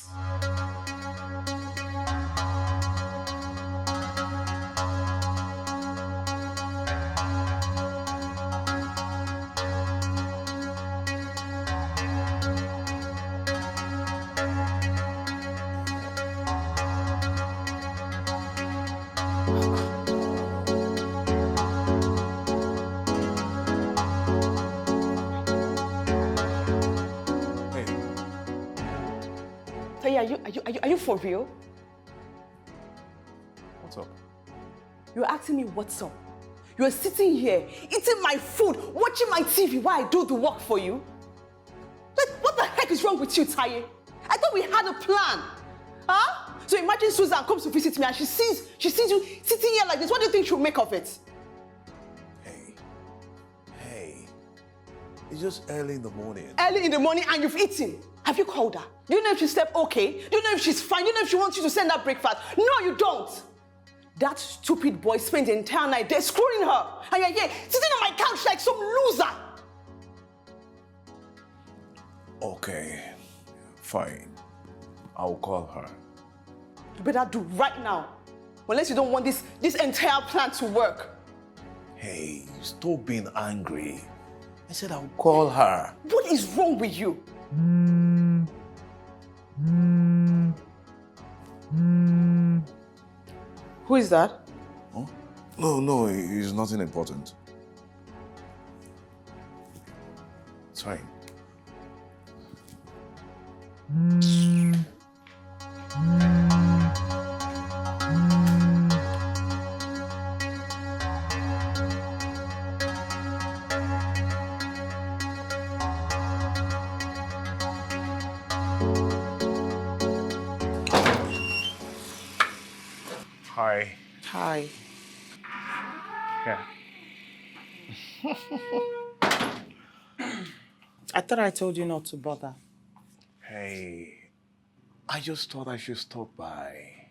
Are you for real? What's up? You're asking me what's up. You're sitting here, eating my food, watching my TV while I do the work for you. Like, what the heck is wrong with you, Taye? I thought we had a plan. Huh? So imagine Susan comes to visit me and she sees you sitting here like this. What do you think she'll make of it? Hey. It's just early in the morning. Early in the morning and you've eaten. Have you called her? Do you know if she slept okay? Do you know if she's fine? Do you know if she wants you to send her breakfast? No, you don't. That stupid boy spent the entire night there screwing her. And you're here sitting on my couch like some loser. Okay, fine. I'll call her. You better do right now. Unless you don't want this entire plan to work. Hey, stop being angry. I said I'll call her. What is wrong with you? Who is that? Huh? No, it's nothing important. It's fine. Hi. Hi. Yeah. I thought I told you not to bother. Hey, I just thought I should stop by.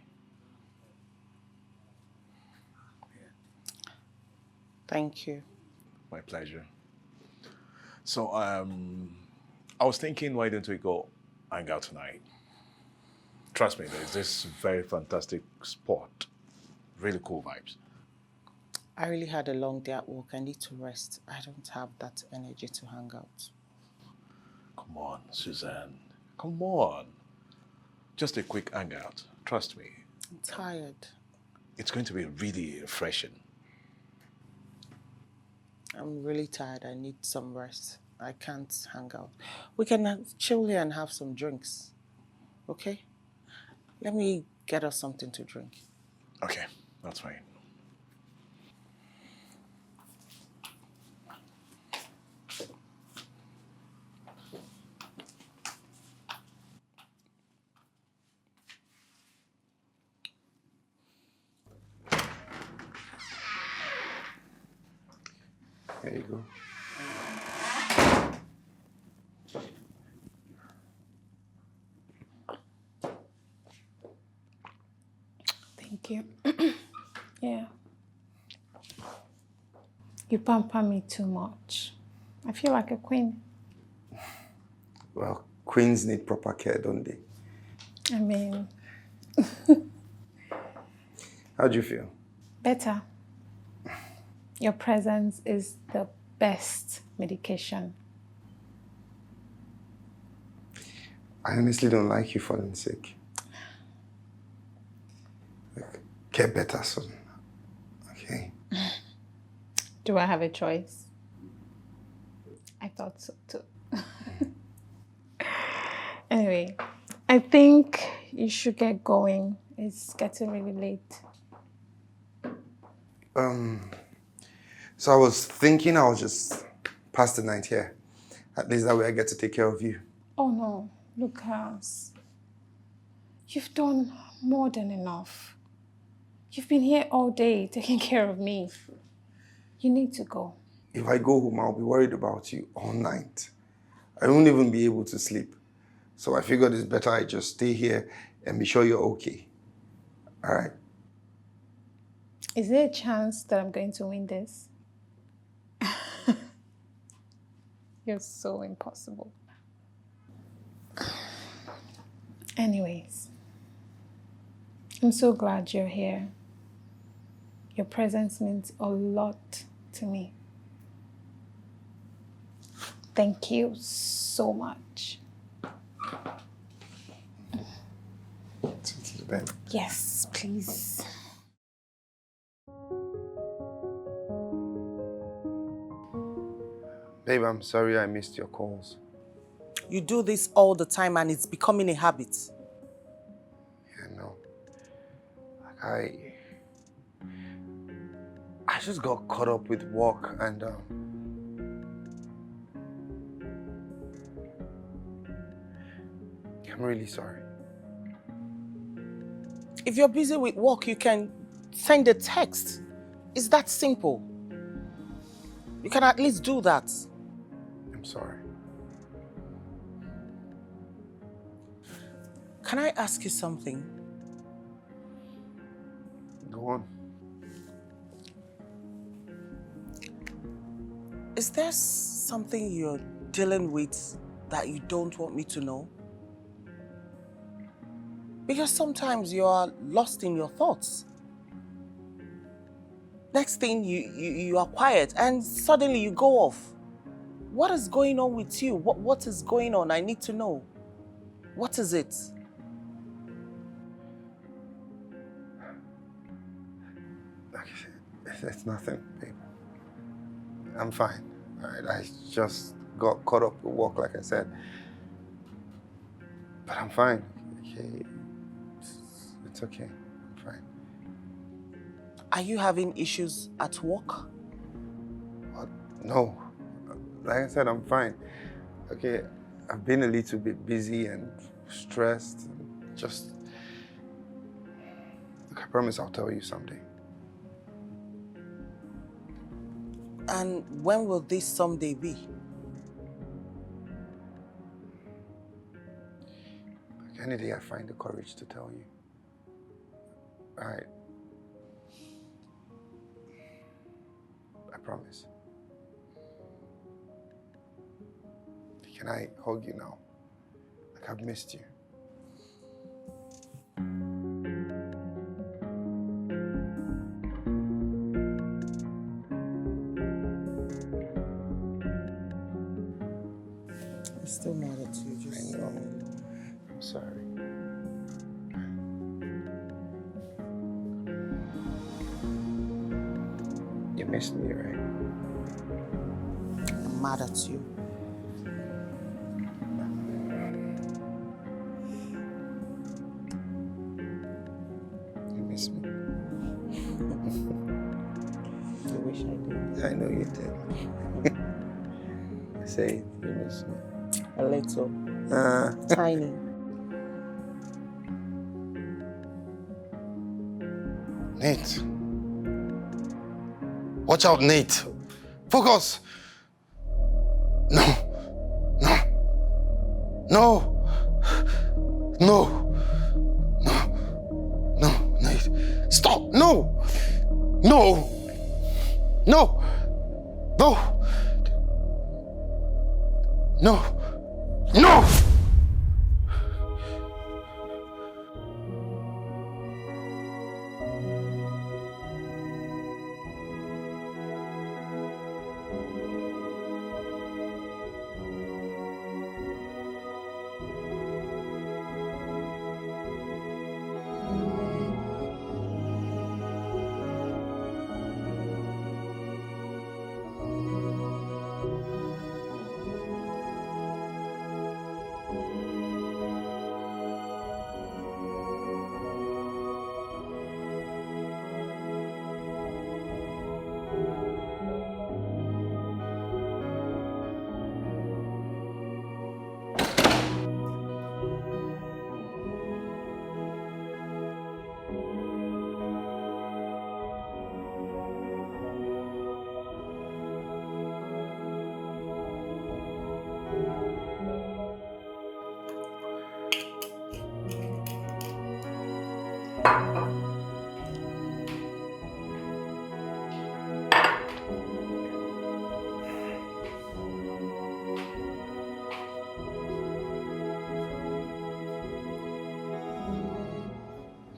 Thank you. My pleasure. So, I was thinking, why don't we go hang out tonight? Trust me, there's this very fantastic spot. Really cool vibes. I really had a long day at work. I need to rest. I don't have that energy to hang out. Come on, Suzanne. Come on. Just a quick hangout. Trust me. I'm tired. It's going to be really refreshing. I'm really tired. I need some rest. I can't hang out. We can chill here and have some drinks. Okay? Let me get us something to drink. Okay, that's fine. There you go. Thank you. Yeah. You pamper me too much. I feel like a queen. Well, queens need proper care, don't they? I mean... How do you feel? Better. Your presence is the best medication. I honestly don't like you falling sick. Look, get better soon. Okay? Do I have a choice? I thought so too. Anyway, I think you should get going. It's getting really late. So I was thinking I'll just pass the night here. At least that way I get to take care of you. Oh no, Lucas. You've done more than enough. You've been here all day taking care of me. You need to go. If I go home, I'll be worried about you all night. I won't even be able to sleep. So I figured it's better I just stay here and be sure you're okay. All right? Is there a chance that I'm going to win this? You're so impossible. Anyways, I'm so glad you're here. Your presence means a lot to me. Thank you so much. To the bed. Yes, please. Babe, I'm sorry I missed your calls. You do this all the time and it's becoming a habit. Yeah, no. Like I just got caught up with work and I'm really sorry. If you're busy with work, you can send a text. It's that simple. You can at least do that. I'm sorry. Can I ask you something? Go on. Is there something you're dealing with that you don't want me to know? Because sometimes you are lost in your thoughts. Next thing, you are quiet and suddenly you go off. What is going on with you? What is going on? I need to know. What is it? It's nothing, babe. I'm fine. All right, I just got caught up with work, like I said. But I'm fine. Okay, it's okay. I'm fine. Are you having issues at work? What? No. Like I said, I'm fine. Okay, I've been a little bit busy and stressed. Just... Look, I promise I'll tell you someday. And when will this someday be? Like any day I find the courage to tell you. All right. I promise. Can I hug you now? Like I've missed you. I'm still mad at you. Just I know. I'm sorry. You missed me, right? I'm mad at you. You miss me. I wish I did. I know you did. I say you miss me. A little. Tiny. Nate. Watch out, Nate. Focus. No. No. No. No. No. No, Nate. Stop. No. No. No. No. No. No.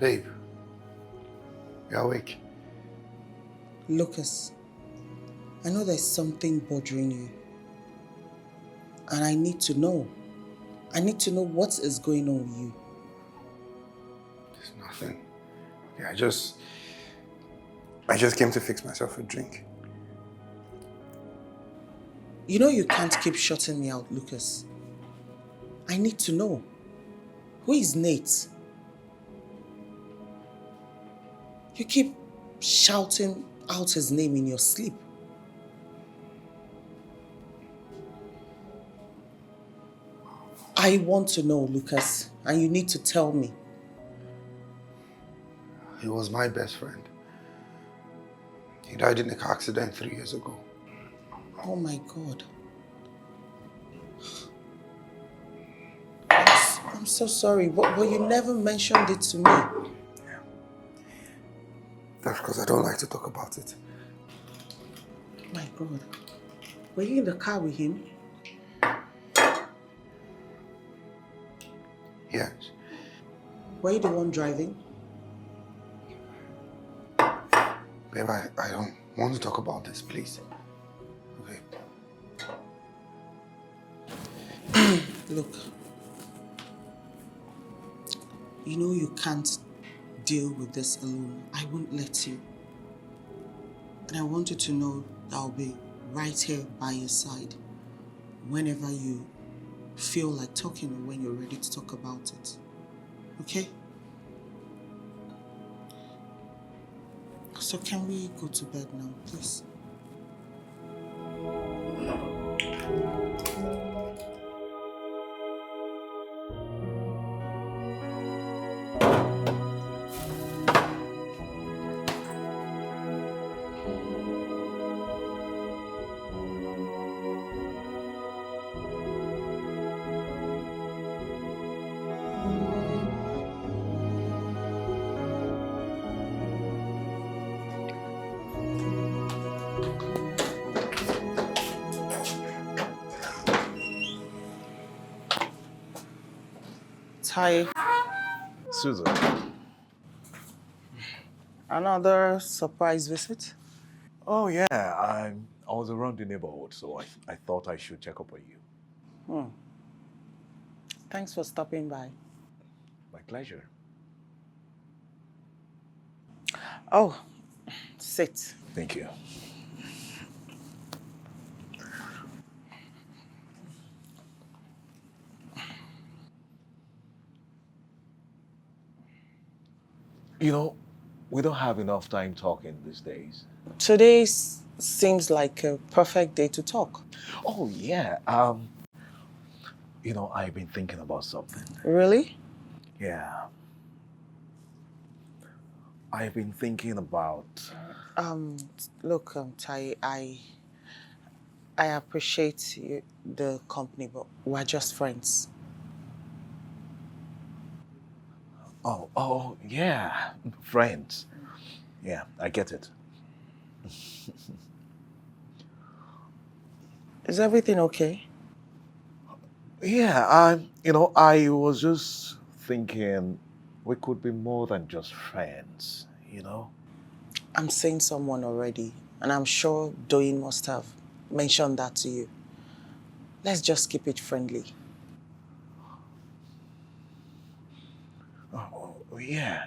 Babe, you're awake. Lucas, I know there's something bothering you. And I need to know. I need to know what is going on with you. There's nothing. Yeah, I just came to fix myself a drink. You know you can't keep shutting me out, Lucas. I need to know. Who is Nate? You keep shouting out his name in your sleep. I want to know, Lucas, and you need to tell me. He was my best friend. He died in a car accident 3 years ago. Oh my God. I'm so sorry, but you never mentioned it to me. Yeah. That's because I don't like to talk about it. My God. Were you in the car with him? Yes. Were you the one driving? Babe, I don't want to talk about this, please. Okay. Look, you know you can't deal with this alone. I won't let you. And I want you to know that I'll be right here by your side whenever you feel like talking or when you're ready to talk about it. Okay? So can we go to bed now, please? Hi. Susan. Another surprise visit? Oh, yeah. I was around the neighborhood, so I thought I should check up on you. Thanks for stopping by. My pleasure. Oh, sit. Thank you. You know, we don't have enough time talking these days. Today seems like a perfect day to talk. Oh, yeah. I've been thinking about something. Really? Yeah. I've been thinking about... Look, Tai, I appreciate the company, but we're just friends. Oh, yeah. Friends. Yeah, I get it. Is everything okay? Yeah, I was just thinking we could be more than just friends, I'm seeing someone already, and I'm sure Doyin must have mentioned that to you. Let's just keep it friendly. Oh, yeah.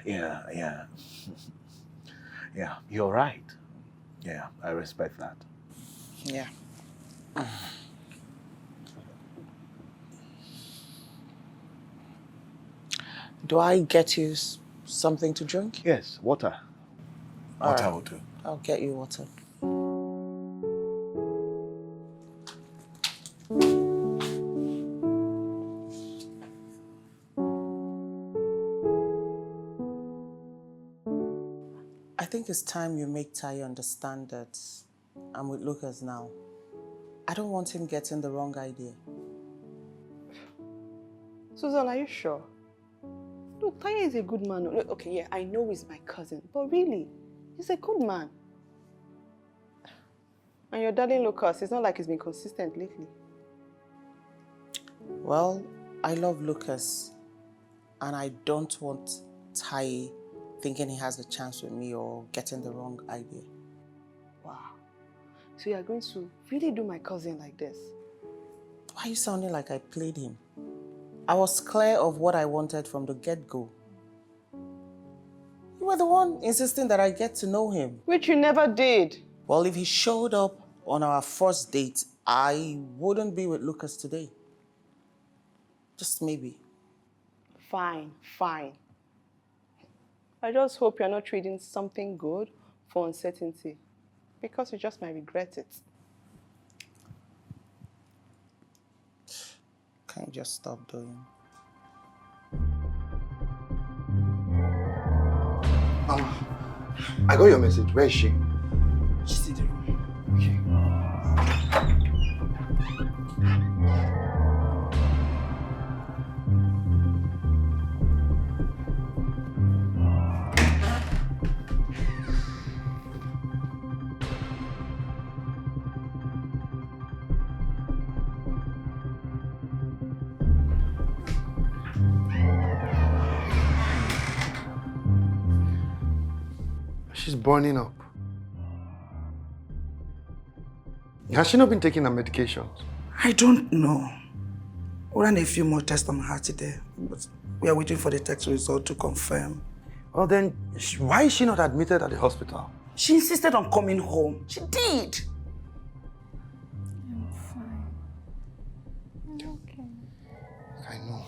Yeah, you're right. Yeah, I respect that. Yeah. Do I get you something to drink? Yes, water. All Water right. will do. I'll get you water. I think it's time you make Tai understand that I'm with Lucas now. I don't want him getting the wrong idea. Susan, are you sure? Look, Tanya is a good man. Look, okay, yeah, I know he's my cousin, but really, he's a good man. And your darling Lucas, it's not like he's been consistent lately. Well, I love Lucas, and I don't want Tai thinking he has a chance with me or getting the wrong idea. Wow. So you are going to really do my cousin like this? Why are you sounding like I played him? I was clear of what I wanted from the get-go. You were the one insisting that I get to know him. Which you never did. Well, if he showed up on our first date, I wouldn't be with Lucas today. Just maybe. Fine, fine. I just hope you're not trading something good for uncertainty, because you just might regret it. Can you just stop doing? I got your message. Where is she? She's in the room. Okay. She's burning up. Has she not been taking her medications? I don't know. We ran a few more tests on her today, but we are waiting for the test result to confirm. Well then, why is she not admitted at the hospital? She insisted on coming home. She did. I'm fine. I'm okay. I know.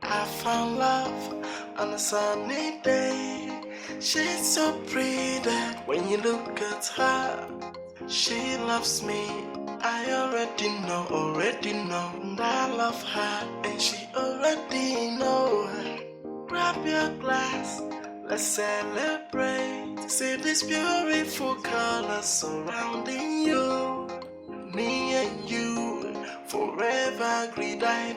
I found love on a sunny day. She's so pretty when you look at her. She loves me. I already know. And I love her, and she already know. Grab your glass, let's celebrate. See these beautiful colors surrounding you. Me and you, forever agree, die.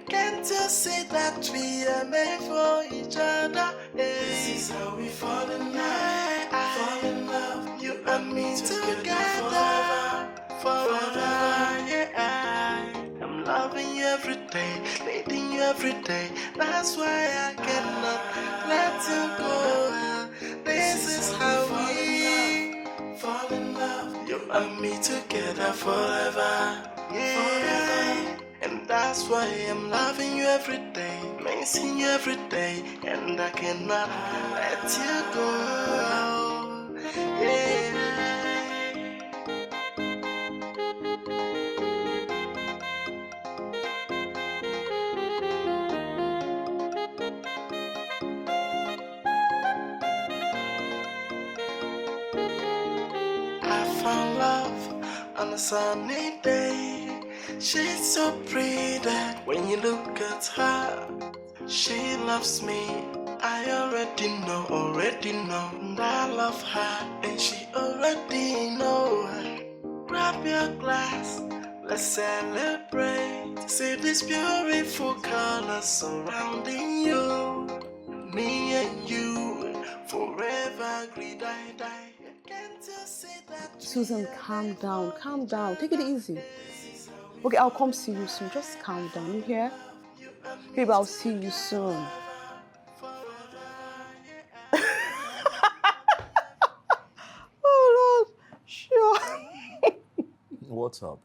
Can't you see that we are made for each other? Hey. This is how we fall in love, you and me together, forever, yeah. I'm loving you every day, needing you every day. That's why I cannot let you go. This is how we fall in love, you and me together forever, yeah. And that's why I'm loving you every day, missing you every day, and I cannot let you go, yeah. I found love on a sunny day. She's so pretty when you look at her. She loves me. I already know. And I love her, and she already know. grab your glass, let's celebrate. See these beautiful colors surrounding you. Me and you, forever agree, die. Can't you see that? Susan, calm down, calm down. Take it easy. Okay, I'll come see you soon. Just calm down, you hear? Babe, I'll see you soon. Oh, Lord. Sure. What's up?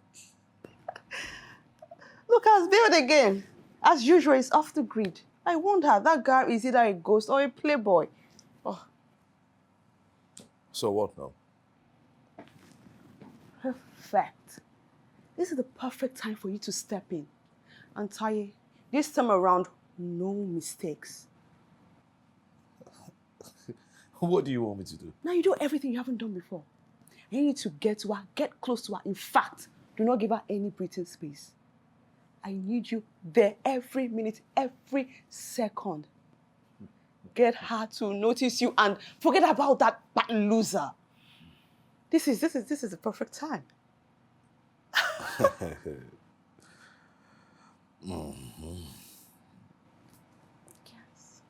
Look, I was built again. As usual, it's off the grid. I wonder, that guy is either a ghost or a playboy. Oh. So what now? Perfect. This is the perfect time for you to step in. And Taye, this time around, no mistakes. What do you want me to do? Now you do everything you haven't done before. You need to get to her, get close to her. In fact, do not give her any breathing space. I need you there every minute, every second. Get her to notice you and forget about that loser. This is the perfect time. Mm-hmm. Yes.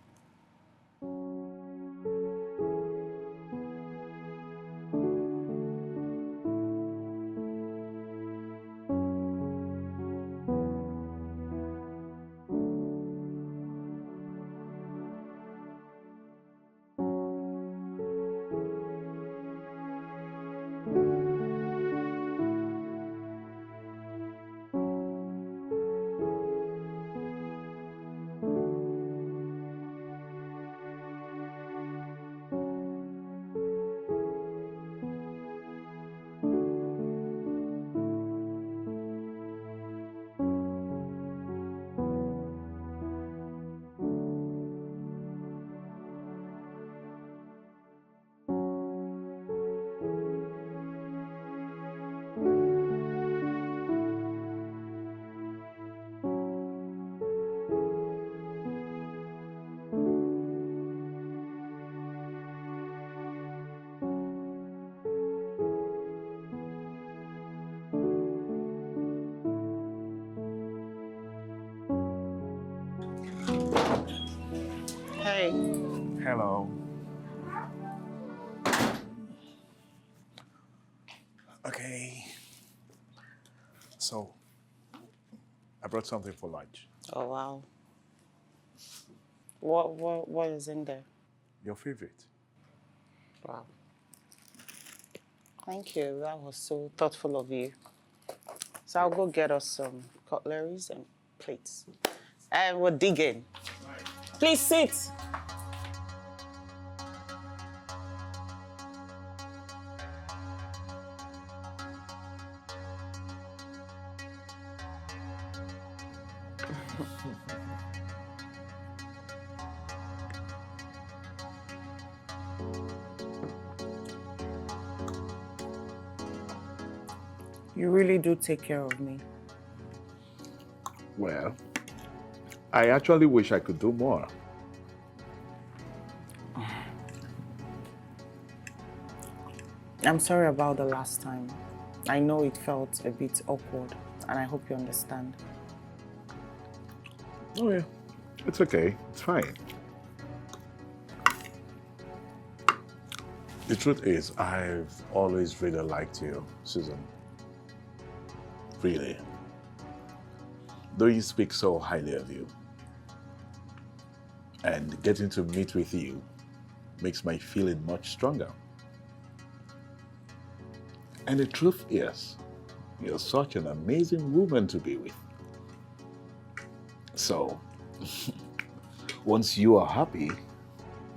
Hey. Hello. Okay. So, I brought something for lunch. Oh, wow. What is in there? Your favorite. Wow. Thank you. That was so thoughtful of you. So I'll go get us some cutleries and plates. And we're digging. Please sit. You really do take care of me. Well, I actually wish I could do more. I'm sorry about the last time. I know it felt a bit awkward, and I hope you understand. Oh yeah, it's okay, it's fine. The truth is, I've always really liked you, Susan. Really. Though you speak so highly of you. And getting to meet with you makes my feeling much stronger. And the truth is, you're such an amazing woman to be with. So, once you are happy,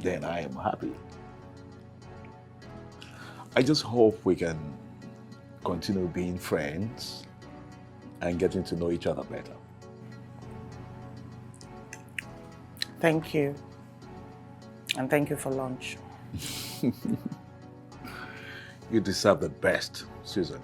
then I am happy. I just hope we can continue being friends and getting to know each other better. Thank you. And thank you for lunch. You deserve the best, Susan.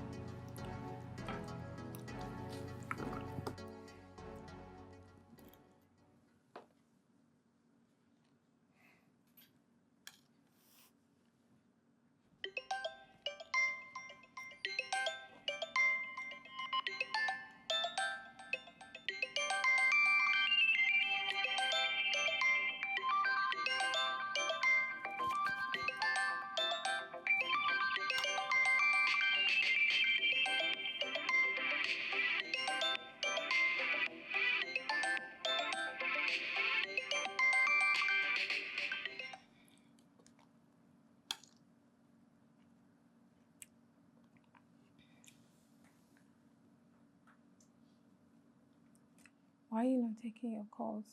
Why are you not taking your calls?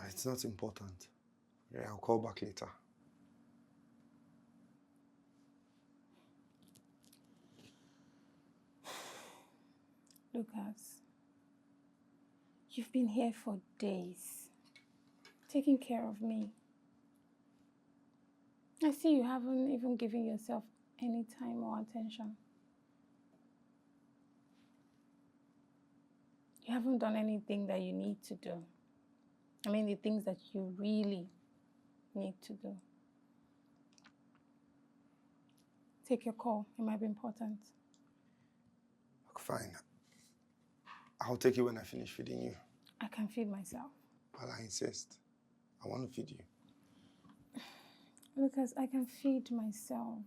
It's not important. Yeah, I'll call back later. Lucas, you've been here for days, taking care of me. I see you haven't even given yourself any time or attention. You haven't done anything that you need to do. I mean, the things that you really need to do. Take your call. It might be important. Fine. I'll take you when I finish feeding you. I can feed myself. But I insist. I want to feed you. Lucas, I can feed myself.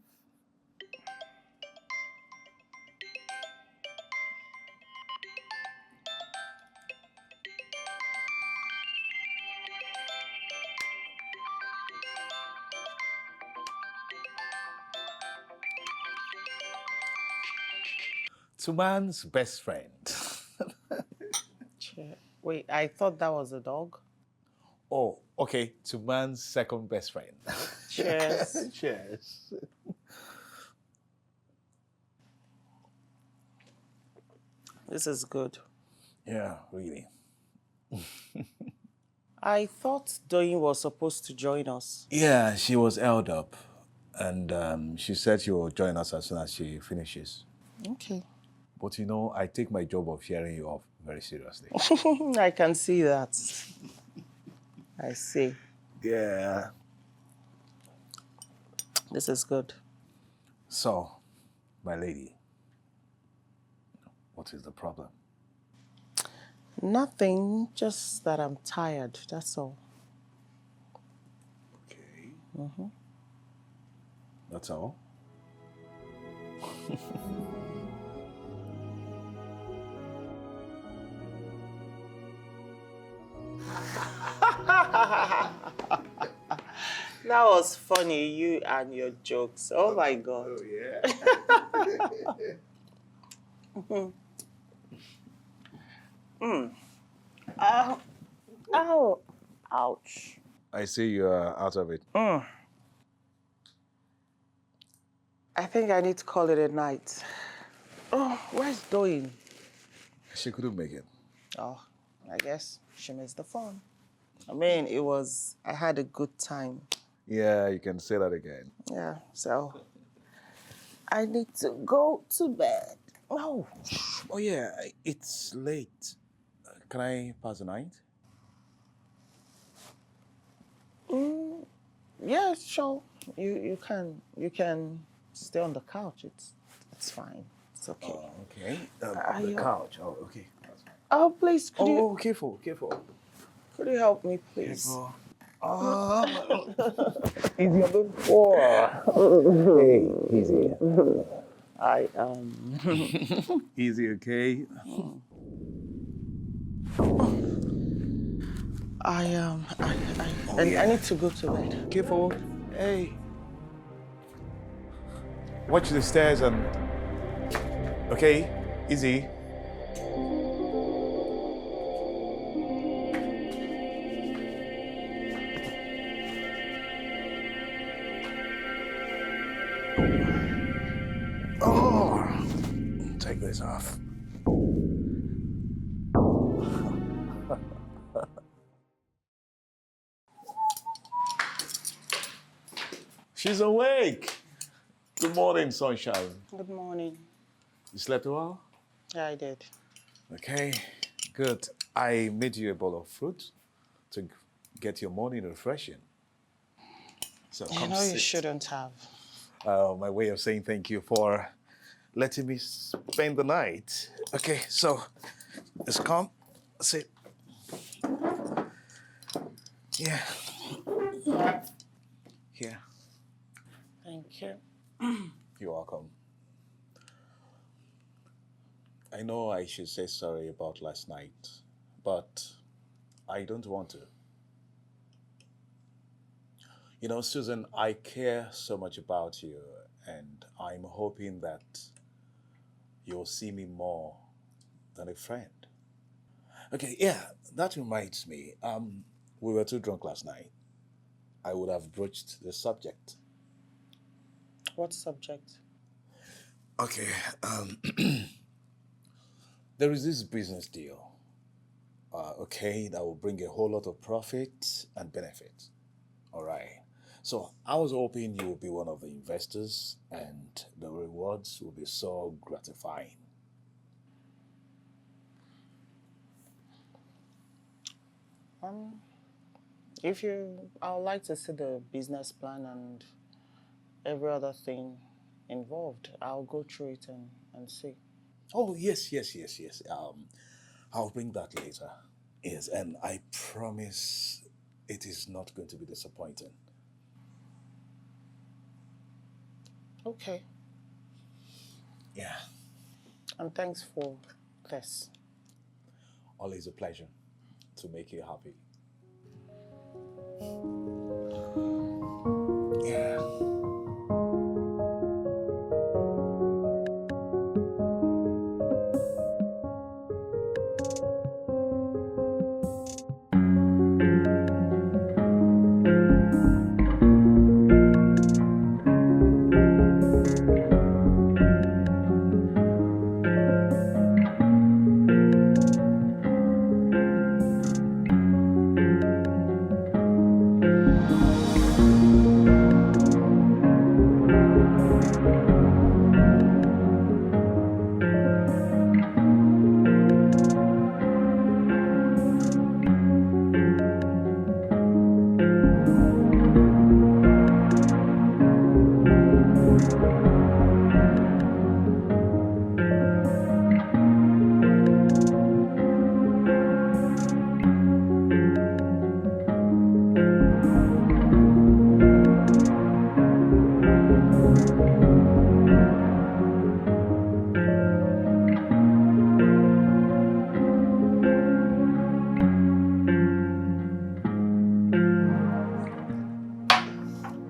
To man's best friend. Wait, I thought that was a dog. Oh, okay. To man's second best friend. Cheers. Cheers. This is good. Yeah, really. I thought Doyin was supposed to join us. Yeah, she was held up. And she said she will join us as soon as she finishes. Okay. But you know, I take my job of hearing you off very seriously. I can see that. I see. Yeah. This is good. So, my lady, what is the problem? Nothing, just that I'm tired, that's all. Okay. Mm-hmm. That's all? That was funny, you and your jokes. Oh my God. Oh, yeah. Ow. Ouch. I see you are out of it. I think I need to call it a night. Oh, where's Doyin? She couldn't make it. Oh, I guess she missed the fun. I mean, I had a good time. Yeah, you can say that again. Yeah, so I need to go to bed. Oh. Oh, yeah, it's late. Can I pass the night? Yeah, sure. You can stay on the couch. It's fine. It's okay. Oh, okay. Are The you- couch. Oh, okay. Oh, please, could you Careful. could you help me, please? Careful. Easy on the floor. Hey, easy. I Easy, okay? I need to go to bed. Careful. Hey. Watch the stairs and... Okay, easy. Oh, take this off. She's awake. Good morning, sunshine. Good morning. You slept well? Yeah, I did. Okay, good. I made you a bowl of fruit to get your morning refreshing. So I come know sit. you shouldn't have. My way of saying thank you for letting me spend the night. Okay, so just come, sit. Yeah. Here. Thank you. You're welcome. I know I should say sorry about last night, but I don't want to. You know, Susan, I care so much about you, and I'm hoping that you'll see me more than a friend. Okay, yeah, that reminds me. We were too drunk last night. I would have broached the subject. What subject? Okay, there is this business deal, okay, that will bring a whole lot of profit and benefit. All right. So I was hoping you will be one of the investors and the rewards will be so gratifying. If you, I would like to see the business plan and every other thing involved. I'll go through it and see. Oh, yes, yes, yes, yes. I'll bring that later. Yes, and I promise it is not going to be disappointing. Okay. Yeah, And thanks for this. always a pleasure to make you happy. Yeah.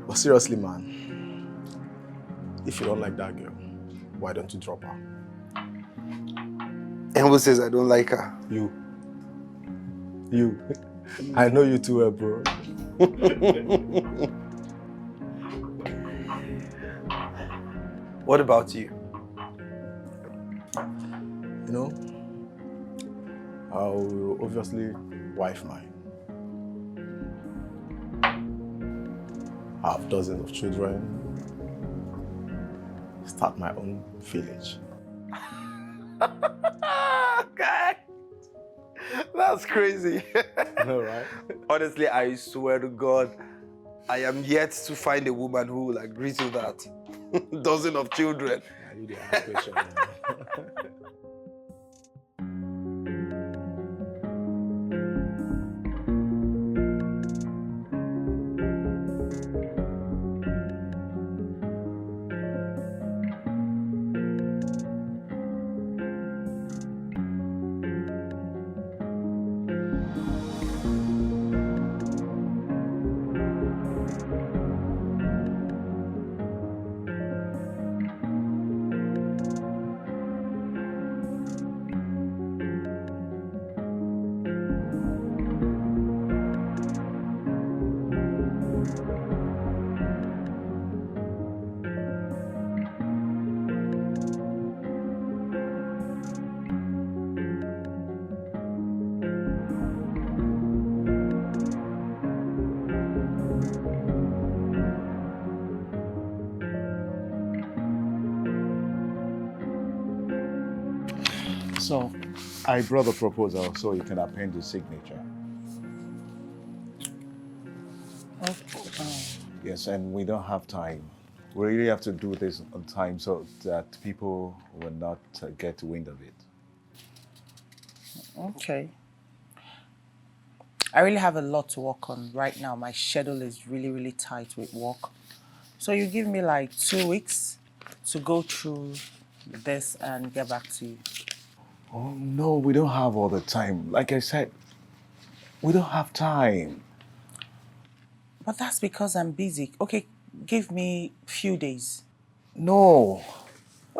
But seriously, man, if you don't like that girl, why don't you drop her? And who says I don't like her? You. I know you too well, bro. What about you? You know, I will obviously wife mine. Have dozens of children. Start my own village. Okay. That's crazy. I know, right? Honestly, I swear to God, I am yet to find a woman who will agree to that. Dozen of children. Yeah, you the aspiration, man. So, I brought the proposal so you can append your signature. Yes, and we don't have time. We really have to do this on time so that people will not get wind of it. Okay. I really have a lot to work on right now. My schedule is really, really tight with work. So you give me like 2 weeks to go through this and get back to you. Oh, no, we don't have all the time. Like I said, we don't have time. But that's because I'm busy. Okay, give me a few days. No.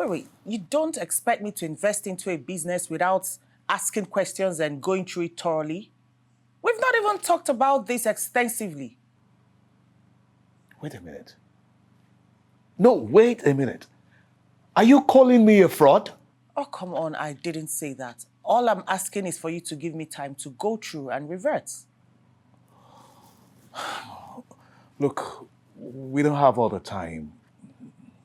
Wait. You don't expect me to invest into a business without asking questions and going through it thoroughly? We've not even talked about this extensively. Wait a minute. No, wait a minute. Are you calling me a fraud? Oh, come on, I didn't say that. All I'm asking is for you to give me time to go through and revert. Look, we don't have all the time.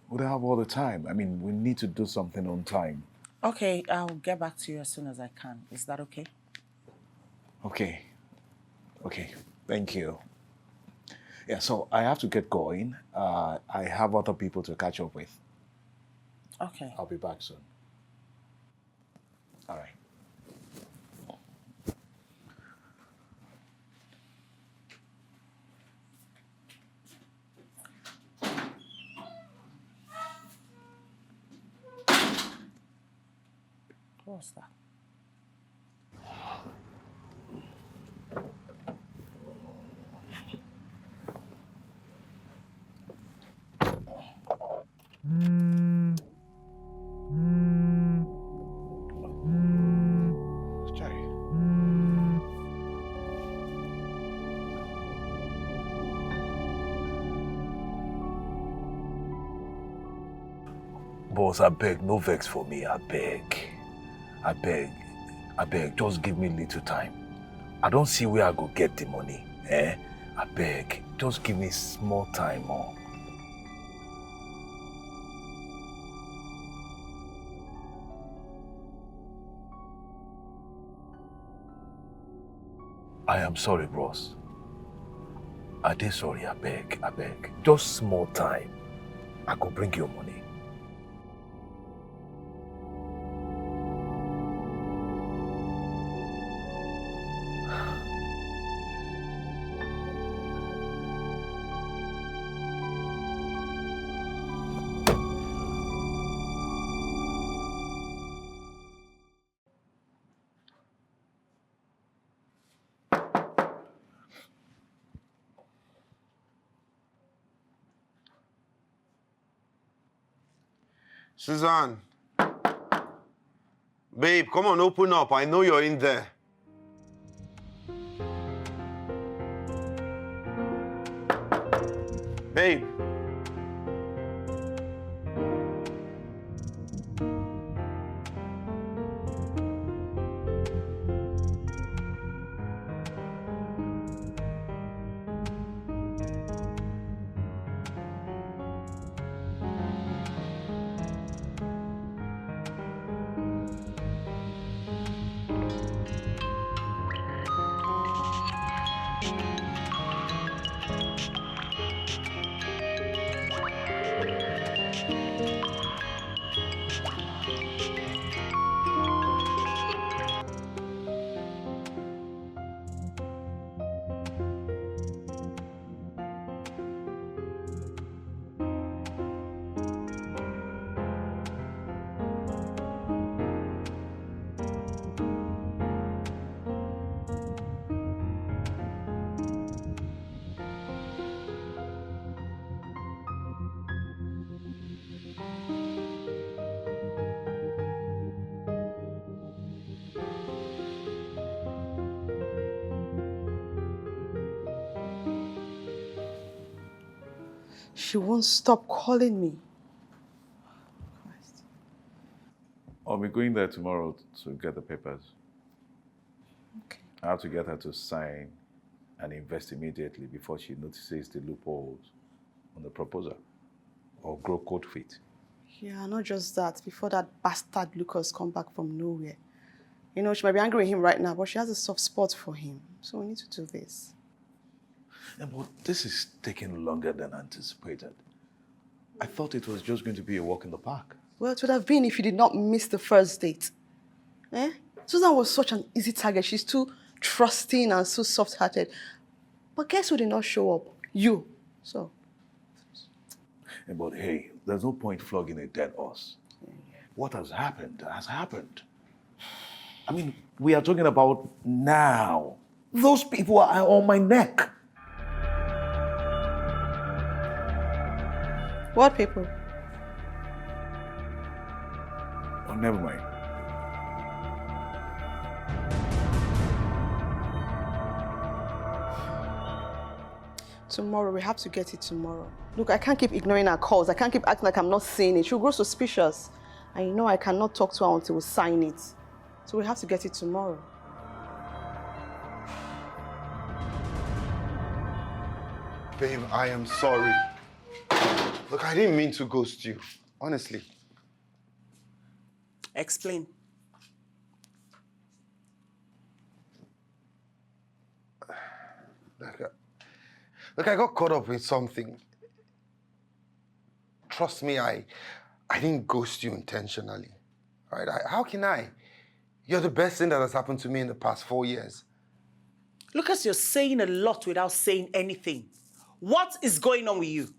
We don't have all the time. I mean, we need to do something on time. Okay, I'll get back to you as soon as I can. Is that okay? Okay. Okay, thank you. Yeah, so I have to get going. I have other people to catch up with. Okay. I'll be back soon. All right. What's that? Boss, I beg, no vex for me, I beg. I beg, just give me little time. I don't see where I go get the money, eh? I beg, just give me small time more. I am sorry, bros. I did sorry, I beg. Just small time. I go bring you money. Suzanne. Babe, come on, open up. I know you're in there. Babe. She won't stop calling me. Christ. I'll be going there tomorrow to get the papers. Okay. I have to get her to sign and invest immediately before she notices the loopholes on the proposal or grow cold feet. Yeah, not just that. Before that bastard Lucas come back from nowhere. You know, she might be angry with him right now, but she has a soft spot for him. So we need to do this. Yeah, but this is taking longer than anticipated. I thought it was just going to be a walk in the park. Well, it would have been if you did not miss the first date. Eh? Susan was such an easy target. She's too trusting and so soft-hearted. But guess who did not show up? You. So. Yeah, but hey, there's no point flogging a dead horse. What has happened has happened. I mean, we are talking about now. Those people are on my neck. What people? never mind. Tomorrow, we have to get it tomorrow. Look, I can't keep ignoring her calls. I can't keep acting like I'm not seeing it. She'll grow suspicious. And you know I cannot talk to her until we sign it. So we have to get it tomorrow. Babe, I am sorry. Look, I didn't mean to ghost you. Honestly. Explain. Look, I got caught up with something. Trust me, I didn't ghost you intentionally. All right? How can I? You're the best thing that has happened to me in the past 4 years. Lucas, you're saying a lot without saying anything. What is going on with you?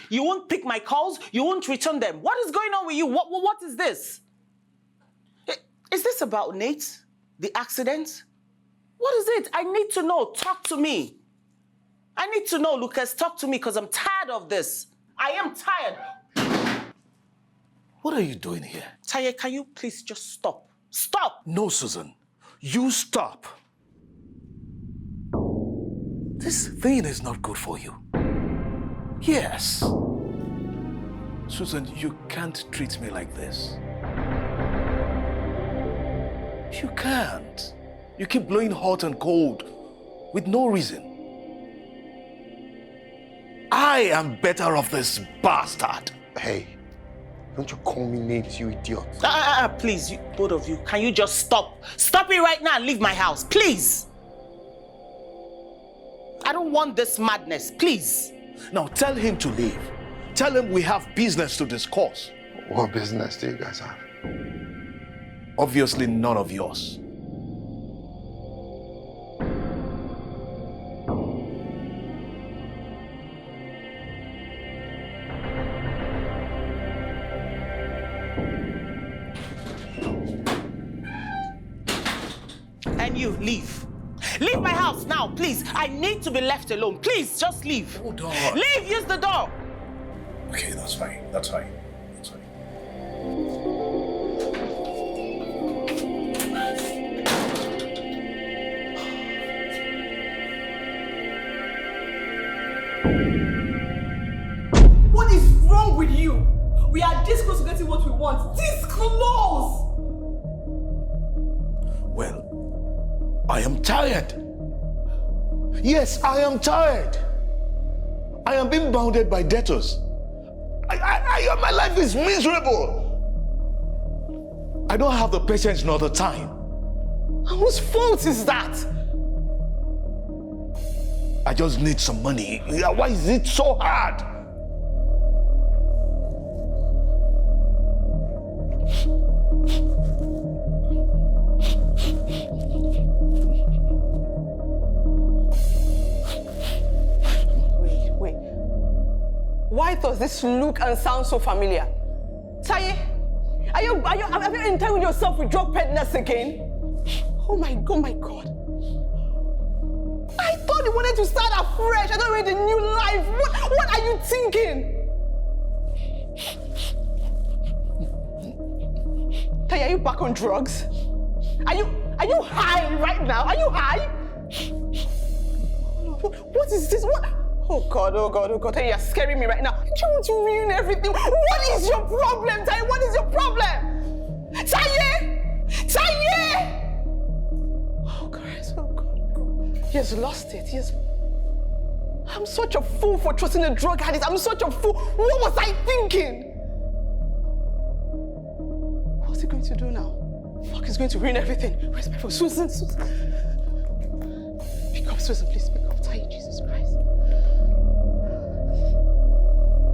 You won't pick my calls, you won't return them. What is going on with you? What is this? Is this about Nate? The accident? What is it? I need to know. Talk to me. I need to know, Lucas. Talk to me because I'm tired of this. I am tired. What are you doing here? Taye, can you please just stop? Stop! No, Susan. You stop. This thing is not good for you. Yes. Susan, you can't treat me like this. You can't. You keep blowing hot and cold with no reason. I am better off this bastard. Hey, don't you call me names, you idiot. Please, both of you, can you just stop? Stop it right now and leave my house, please. I don't want this madness, please. Now tell him to leave. Tell him we have business to discuss. What business do you guys have? Obviously none of yours. And you, leave. Leave my house now, please. I need to be left alone. Please, just leave. Hold on. Leave, use the door. Okay, that's fine. That's fine. That's fine. What is wrong with you? We are this close to getting what we want. This close! Well, I am tired. Yes, I am tired. I am being bounded by debtors. My life is miserable. I don't have the patience nor the time. And whose fault is that? I just need some money. Why is it so hard? Wait. Why does this look and sound so familiar? Taye, have you entangled yourself with drug peddlers again? Oh my God. I thought you wanted to start afresh. I thought you wanted a new life. What are you thinking? Taye, are you back on drugs? Are you high right now? Are you high? What is this? What? Oh God. Taye, you're scaring me right now. Do you want to ruin everything? What is your problem, Taye? What is your problem? Taye! Oh Christ, oh God. He has lost it. I'm such a fool for trusting a drug addict. I'm such a fool. What was I thinking? What's he going to do now? Fuck, he's going to ruin everything. Where's my phone? Susan. Pick up, Susan, please pick up. Taye, Jesus Christ.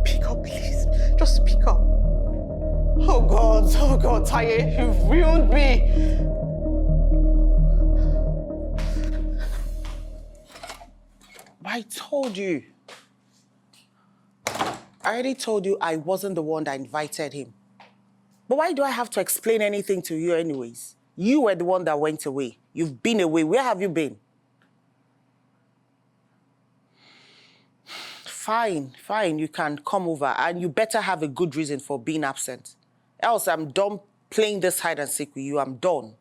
Pick up, please. Just pick up. Oh God, Taye, you've ruined me. I told you. I already told you I wasn't the one that invited him. But why do I have to explain anything to you anyways? You were the one that went away. You've been away. Where have you been? Fine. You can come over. And you better have a good reason for being absent. Else I'm done playing this hide and seek with you. I'm done.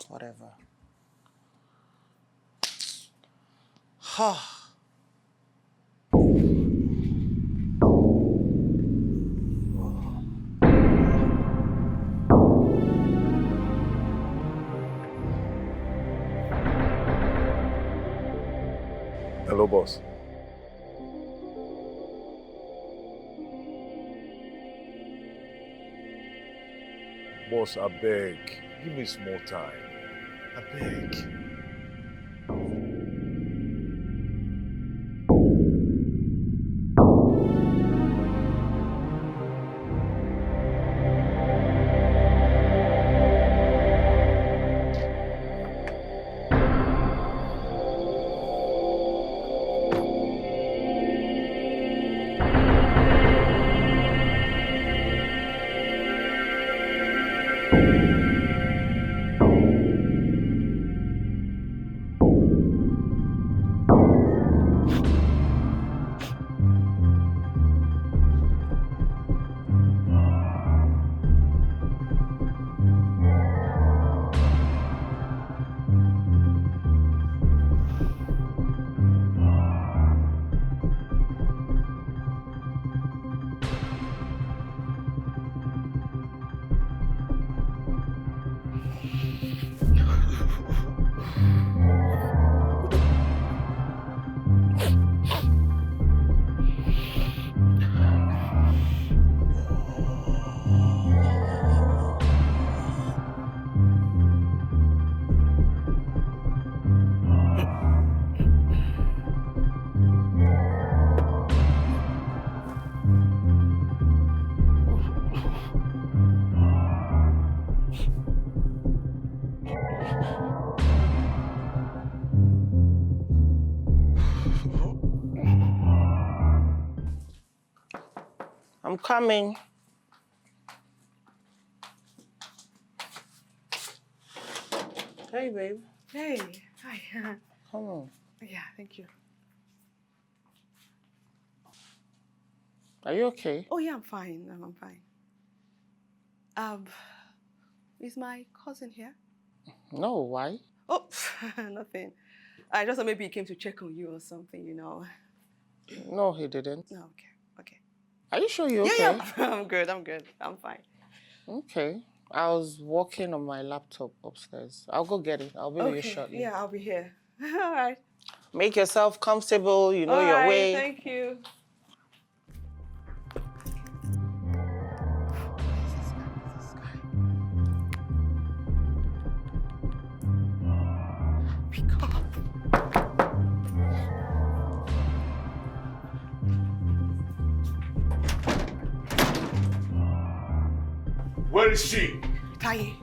Whatever. Hello, boss. Boss, I beg, give me small time. I beg. I'm coming. Hey, babe. Hey, hi. Come on. Yeah, thank you. Are you okay? Oh yeah, I'm fine. I'm fine. Is my cousin here? No, why? Oh, nothing. I just thought maybe he came to check on you or something, you know. No, he didn't. No, okay. Are you sure you're okay? Yeah, I'm good. I'm fine. Okay. I was working on my laptop upstairs. I'll go get it. I'll be with you shortly. Yeah, I'll be here. All right. Make yourself comfortable. You know your way. Thank you. Pick up. Where is she? Taye,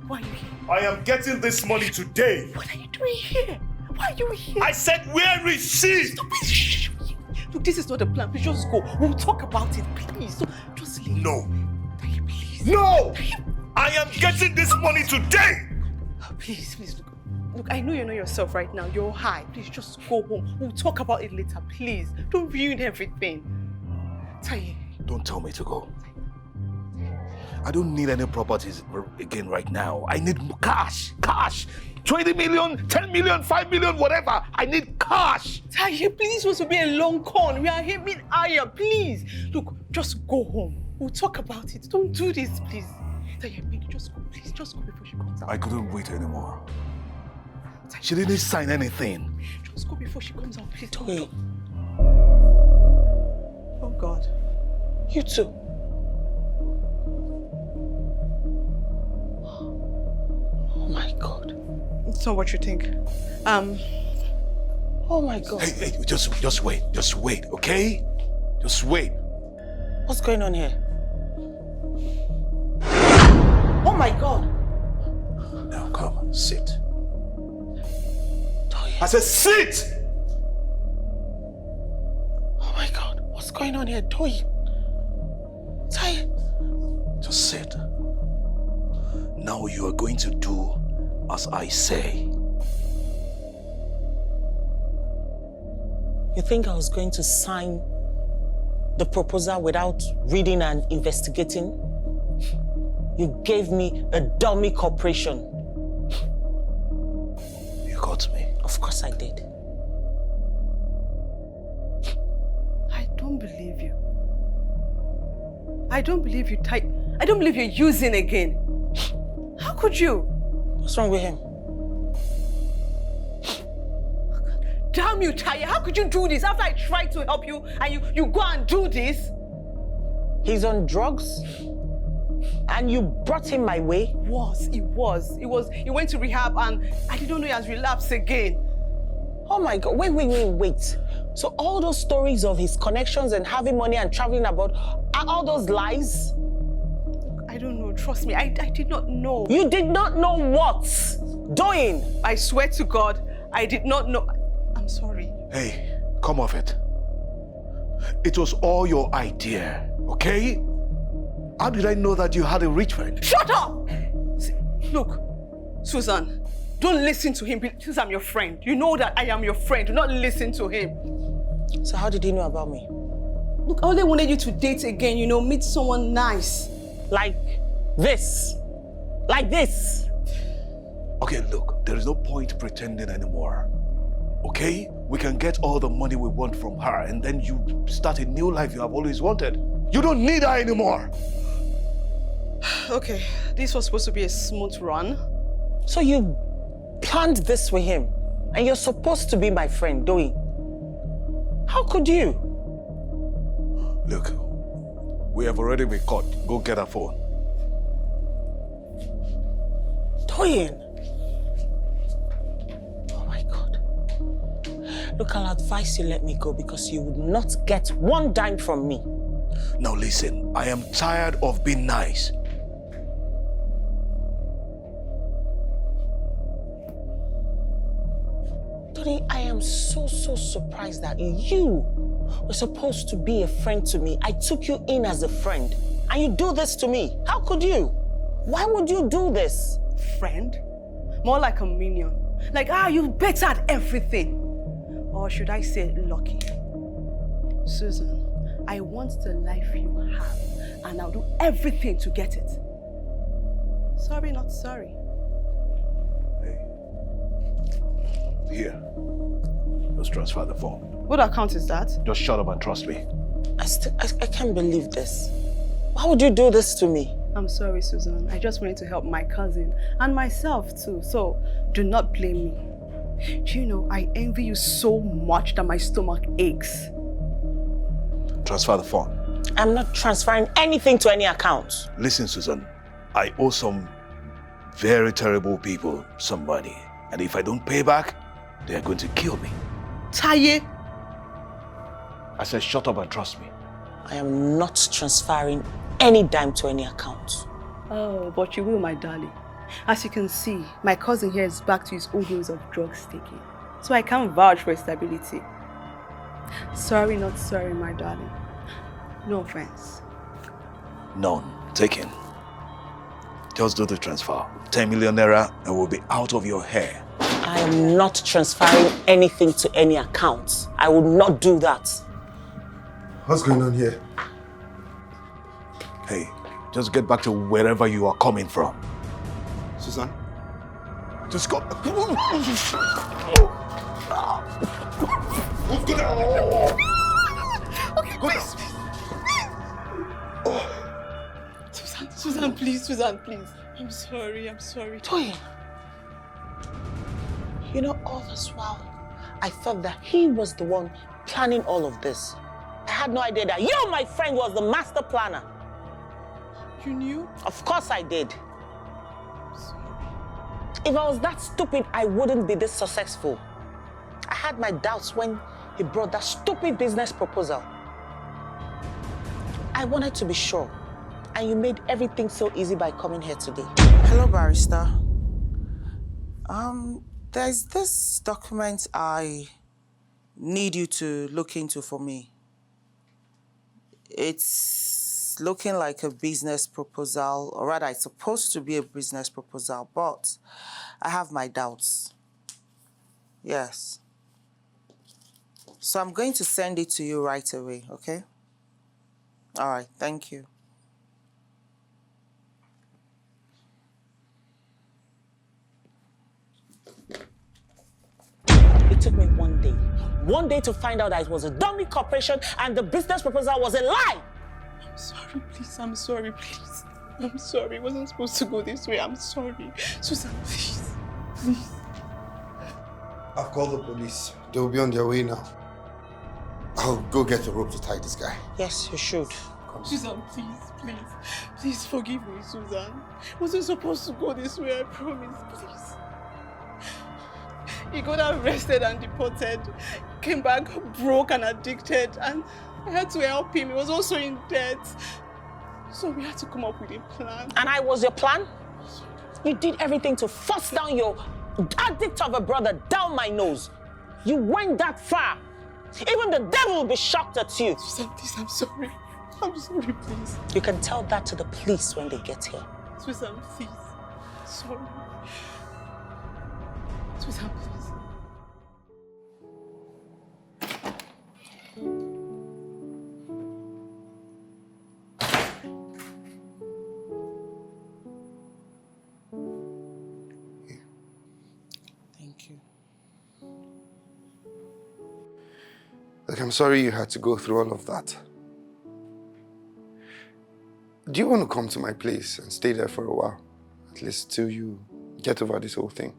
why are you here? I am getting this money today. What are you doing here? Why are you here? I said, where is she? Stop. Look, this is not the plan. Please just go. We'll talk about it, please. So, just leave. No. Taye, please. No! Taye. I am getting this money today. Please, look, I know you're not yourself right now. You're high. Please just go home. We'll talk about it later, please. Don't ruin everything. Taye. Don't tell me to go. I don't need any properties again right now. I need cash. 20 million, 10 million, 5 million, whatever. I need cash. Taye, please, this was to be a long con. We are here mid higher, please. Look, just go home. We'll talk about it. Don't do this, please. Taye, beg, just go, please. Just go before she comes out. I couldn't wait anymore. She didn't sign anything. Just go before she comes out, please. Wait. Oh, God. You too. Oh, my God. It's not what you think. Oh, my God. Hey, just wait, okay? Just wait. What's going on here? Oh, my God. Now, come, sit. I said, sit! Oh, my God. What's going on here? Taye. Just sit. Now you are going to do as I say. You think I was going to sign the proposal without reading and investigating? You gave me a dummy corporation. You got me. Of course I did. I don't believe you. I don't believe you, I don't believe you're using again. How could you? What's wrong with him? Damn you, Taye. How could you do this after I tried to help you and you go and do this? He's on drugs? And you brought him my way? He went to rehab and I didn't know he has relapsed again. Oh my God, wait. So all those stories of his connections and having money and traveling about, are all those lies? I don't know, trust me, I did not know. You did not know what? Doing? I swear to God, I did not know. I'm sorry. Hey, come off it. It was all your idea, okay? How did I know that you had a rich friend? Shut up! See, look, Susan, don't listen to him because I'm your friend. You know that I am your friend. Do not listen to him. So how did he know about me? Look, I only wanted you to date again, meet someone nice. Like this. Like this. Okay, look, there is no point pretending anymore. Okay? We can get all the money we want from her and then you start a new life you have always wanted. You don't need her anymore. Okay, this was supposed to be a smooth run. So you planned this with him and you're supposed to be my friend, Doing. How could you? Look, we have already been caught. Go get her phone. Doing. Oh my God. Look, I'll advise you let me go because you would not get one dime from me. Now listen, I am tired of being nice. Tony, I am so surprised that you were supposed to be a friend to me. I took you in as a friend, and you do this to me. How could you? Why would you do this? Friend? More like a minion. Like, you're better at everything. Or should I say lucky? Susan, I want the life you have, and I'll do everything to get it. Sorry, not sorry. Here. Just transfer the phone. What account is that? Just shut up and trust me. I can't believe this. Why would you do this to me? I'm sorry, Susan. I just wanted to help my cousin and myself too. So do not blame me. Do you know, I envy you so much that my stomach aches. Transfer the phone. I'm not transferring anything to any account. Listen, Susan. I owe some very terrible people some money. And if I don't pay back, they are going to kill me. Taye! I said shut up and trust me. I am not transferring any dime to any account. Oh, but you will, my darling. As you can see, my cousin here is back to his old ways of drugs taking. So I can't vouch for his stability. Sorry, not sorry, my darling. No offense. None taken. Just do the transfer. 10 million naira and we'll be out of your hair. I am not transferring anything to any account. I will not do that. What's going on here? Hey, just get back to wherever you are coming from. Susan? Just go. Okay, please. Susan, please. I'm sorry. Toyin, you know, all this while, I thought that he was the one planning all of this. I had no idea that you, my friend, was the master planner. You knew? Of course I did. If I was that stupid, I wouldn't be this successful. I had my doubts when he brought that stupid business proposal. I wanted to be sure, and you made everything so easy by coming here today. Hello, barrister. There's this document I need you to look into for me. It's looking like a business proposal, or rather, it's supposed to be a business proposal, but I have my doubts. Yes. So I'm going to send it to you right away, okay? All right, thank you. It took me 1 day. 1 day to find out that it was a dummy corporation and the business proposal was a lie. I'm sorry, please. I'm sorry, please. I'm sorry. It wasn't supposed to go this way. I'm sorry. Susan, please. Please. I've called the police. They'll be on their way now. I'll go get a rope to tie this guy. Yes, you should. Susan, please, please. Please forgive me, Susan. It wasn't supposed to go this way, I promise. Please. He got arrested and deported. Came back broke and addicted. And I had to help him. He was also in debt. So we had to come up with a plan. And I was your plan? You did everything to force down your addict of a brother down my nose. You went that far. Even the devil will be shocked at you. Susan, please, I'm sorry. I'm sorry, please. You can tell that to the police when they get here. Susan, please. Sorry. Susan, please. Thank you. Look, I'm sorry you had to go through all of that. Do you want to come to my place and stay there for a while? At least till you get over this whole thing.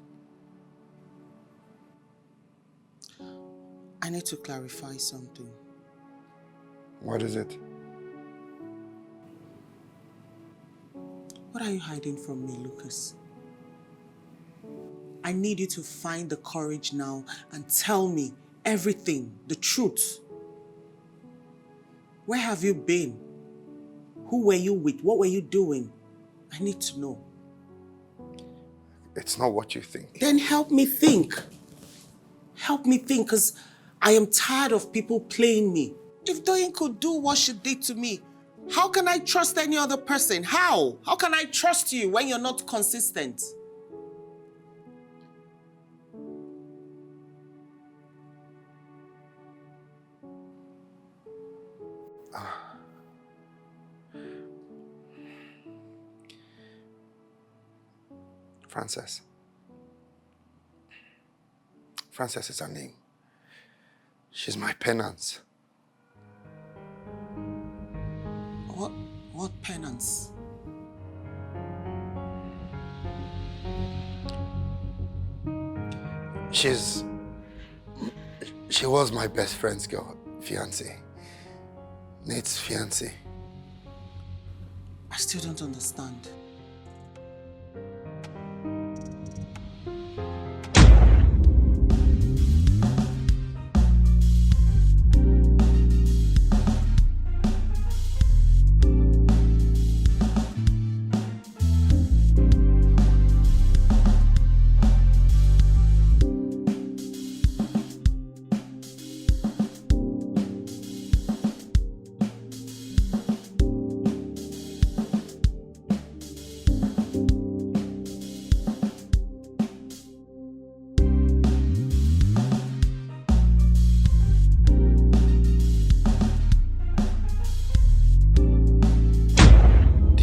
I need to clarify something. What is it? What are you hiding from me, Lucas? I need you to find the courage now and tell me everything, the truth. Where have you been? Who were you with? What were you doing? I need to know. It's not what you think. Then help me think. Help me think, because I am tired of people playing me. If Doyin could do what she did to me, how can I trust any other person? How? How can I trust you when you're not consistent? Frances. Frances is her name. She's my penance. What penance? She was my best friend's girl, fiancé. Nate's fiancé. I still don't understand.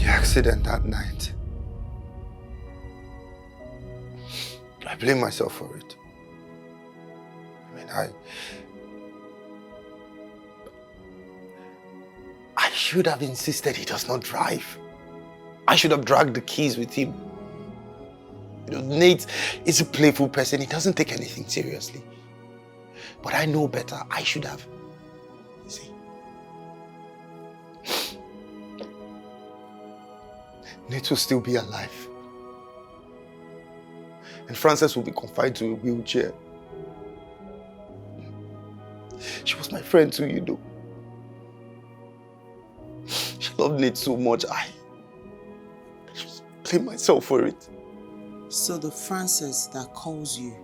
Accident that night. I blame myself for it. I mean, I should have insisted he does not drive. I should have dragged the keys with him. You know, Nate is a playful person. He doesn't take anything seriously. But I know better. I should have. You see? Nate will still be alive. And Frances will be confined to a wheelchair. She was my friend too, you know. She loved Nate so much. I just blame myself for it. So the Frances that calls you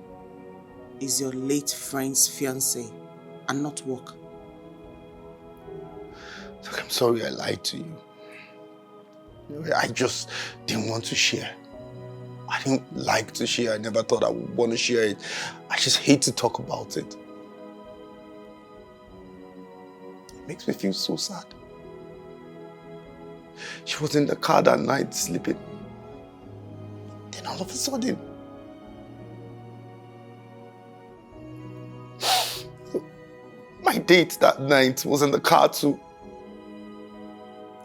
is your late friend's fiancé and not work? Look, I'm sorry I lied to you. I just didn't want to share. I didn't like to share. I never thought I would want to share it. I just hate to talk about it. It makes me feel so sad. She was in the car that night sleeping. Then all of a sudden, my date that night was in the car too.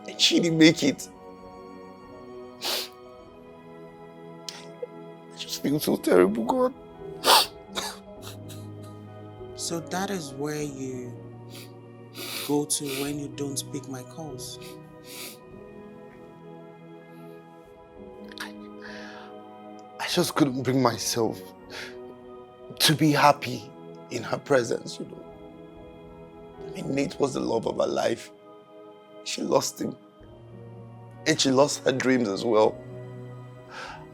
And she didn't make it. I just feel so terrible, God. So that is where you go to when you don't pick my calls. I just couldn't bring myself to be happy in her presence, you know. I mean, Nate was the love of her life. She lost him. And she lost her dreams as well.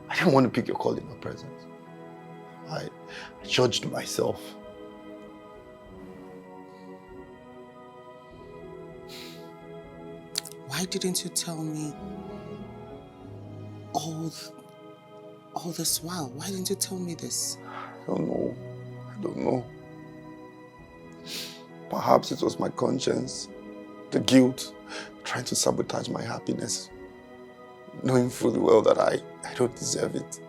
I didn't want to pick your call in her presence. I judged myself. Why didn't you tell me all this while? Why didn't you tell me this? I don't know. Perhaps it was my conscience, the guilt, trying to sabotage my happiness, knowing fully well that I don't deserve it.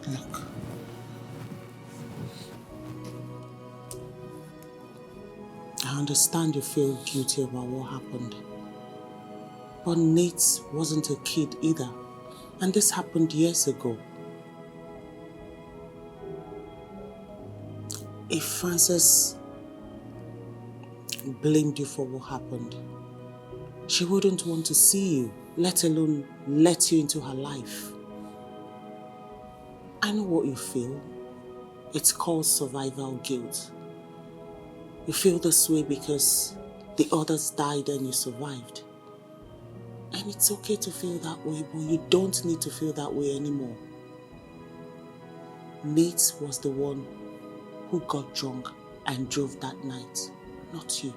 Look. I understand you feel guilty about what happened. But Nate wasn't a kid either. And this happened years ago. If Frances blamed you for what happened, she wouldn't want to see you, let alone let you into her life. I know what you feel. It's called survival guilt. You feel this way because the others died and you survived. And it's okay to feel that way, but you don't need to feel that way anymore. Nate was the one who got drunk and drove that night, not you.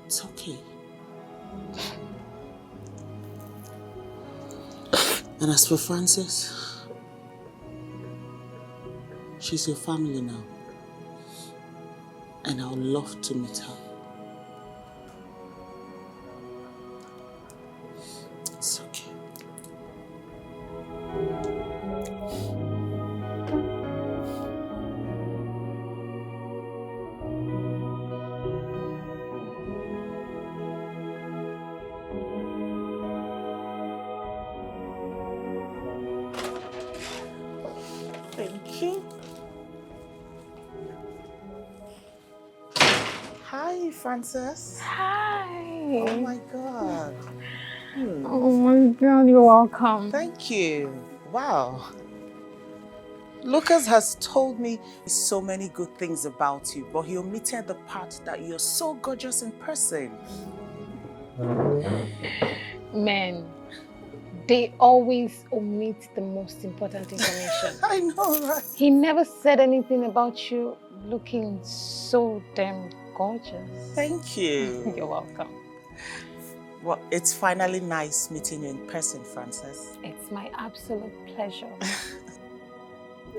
It's okay. And as for Frances, she's your family now. And I would love to meet her. It's okay. Thank you. Hi, Frances. Hi. Oh my God. Oh my God, you're welcome. Thank you. Wow. Lucas has told me so many good things about you, but he omitted the part that you're so gorgeous in person. Men, they always omit the most important information. I know, right? He never said anything about you looking so damn gorgeous. Thank you. You're welcome. Well, it's finally nice meeting you in person, Frances. It's my absolute pleasure.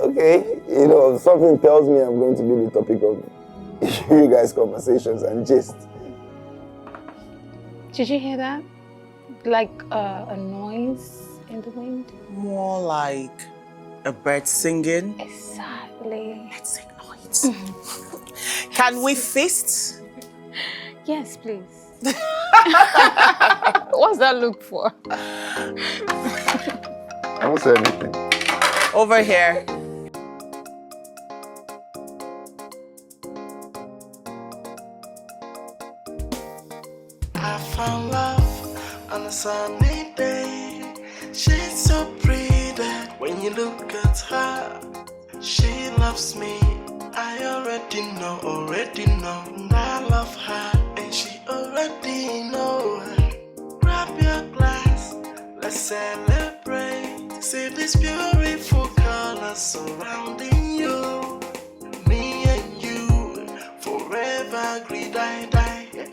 Okay, you know, something tells me I'm going to be the topic of you guys' conversations and gist. Did you hear that? Like a noise in the wind? More like a bird singing. Exactly. Let's ignore it. Can we feast? Yes, please. What's that look for? I won't say anything. Over here. I found love on a sunny day. She's so pretty. When you look at her, she loves me. I already know I love her, and she already knows. Grab your glass, let's celebrate. See these beautiful colors surrounding you. Me and you, forever agree, die.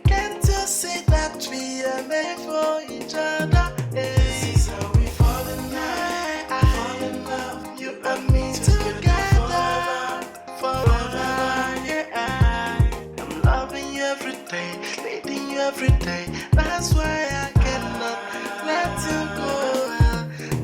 Can't you see that we are made for each other? Hey. This is how we fall in love. I fall in love, you and me together. Forever, yeah. every day. That's why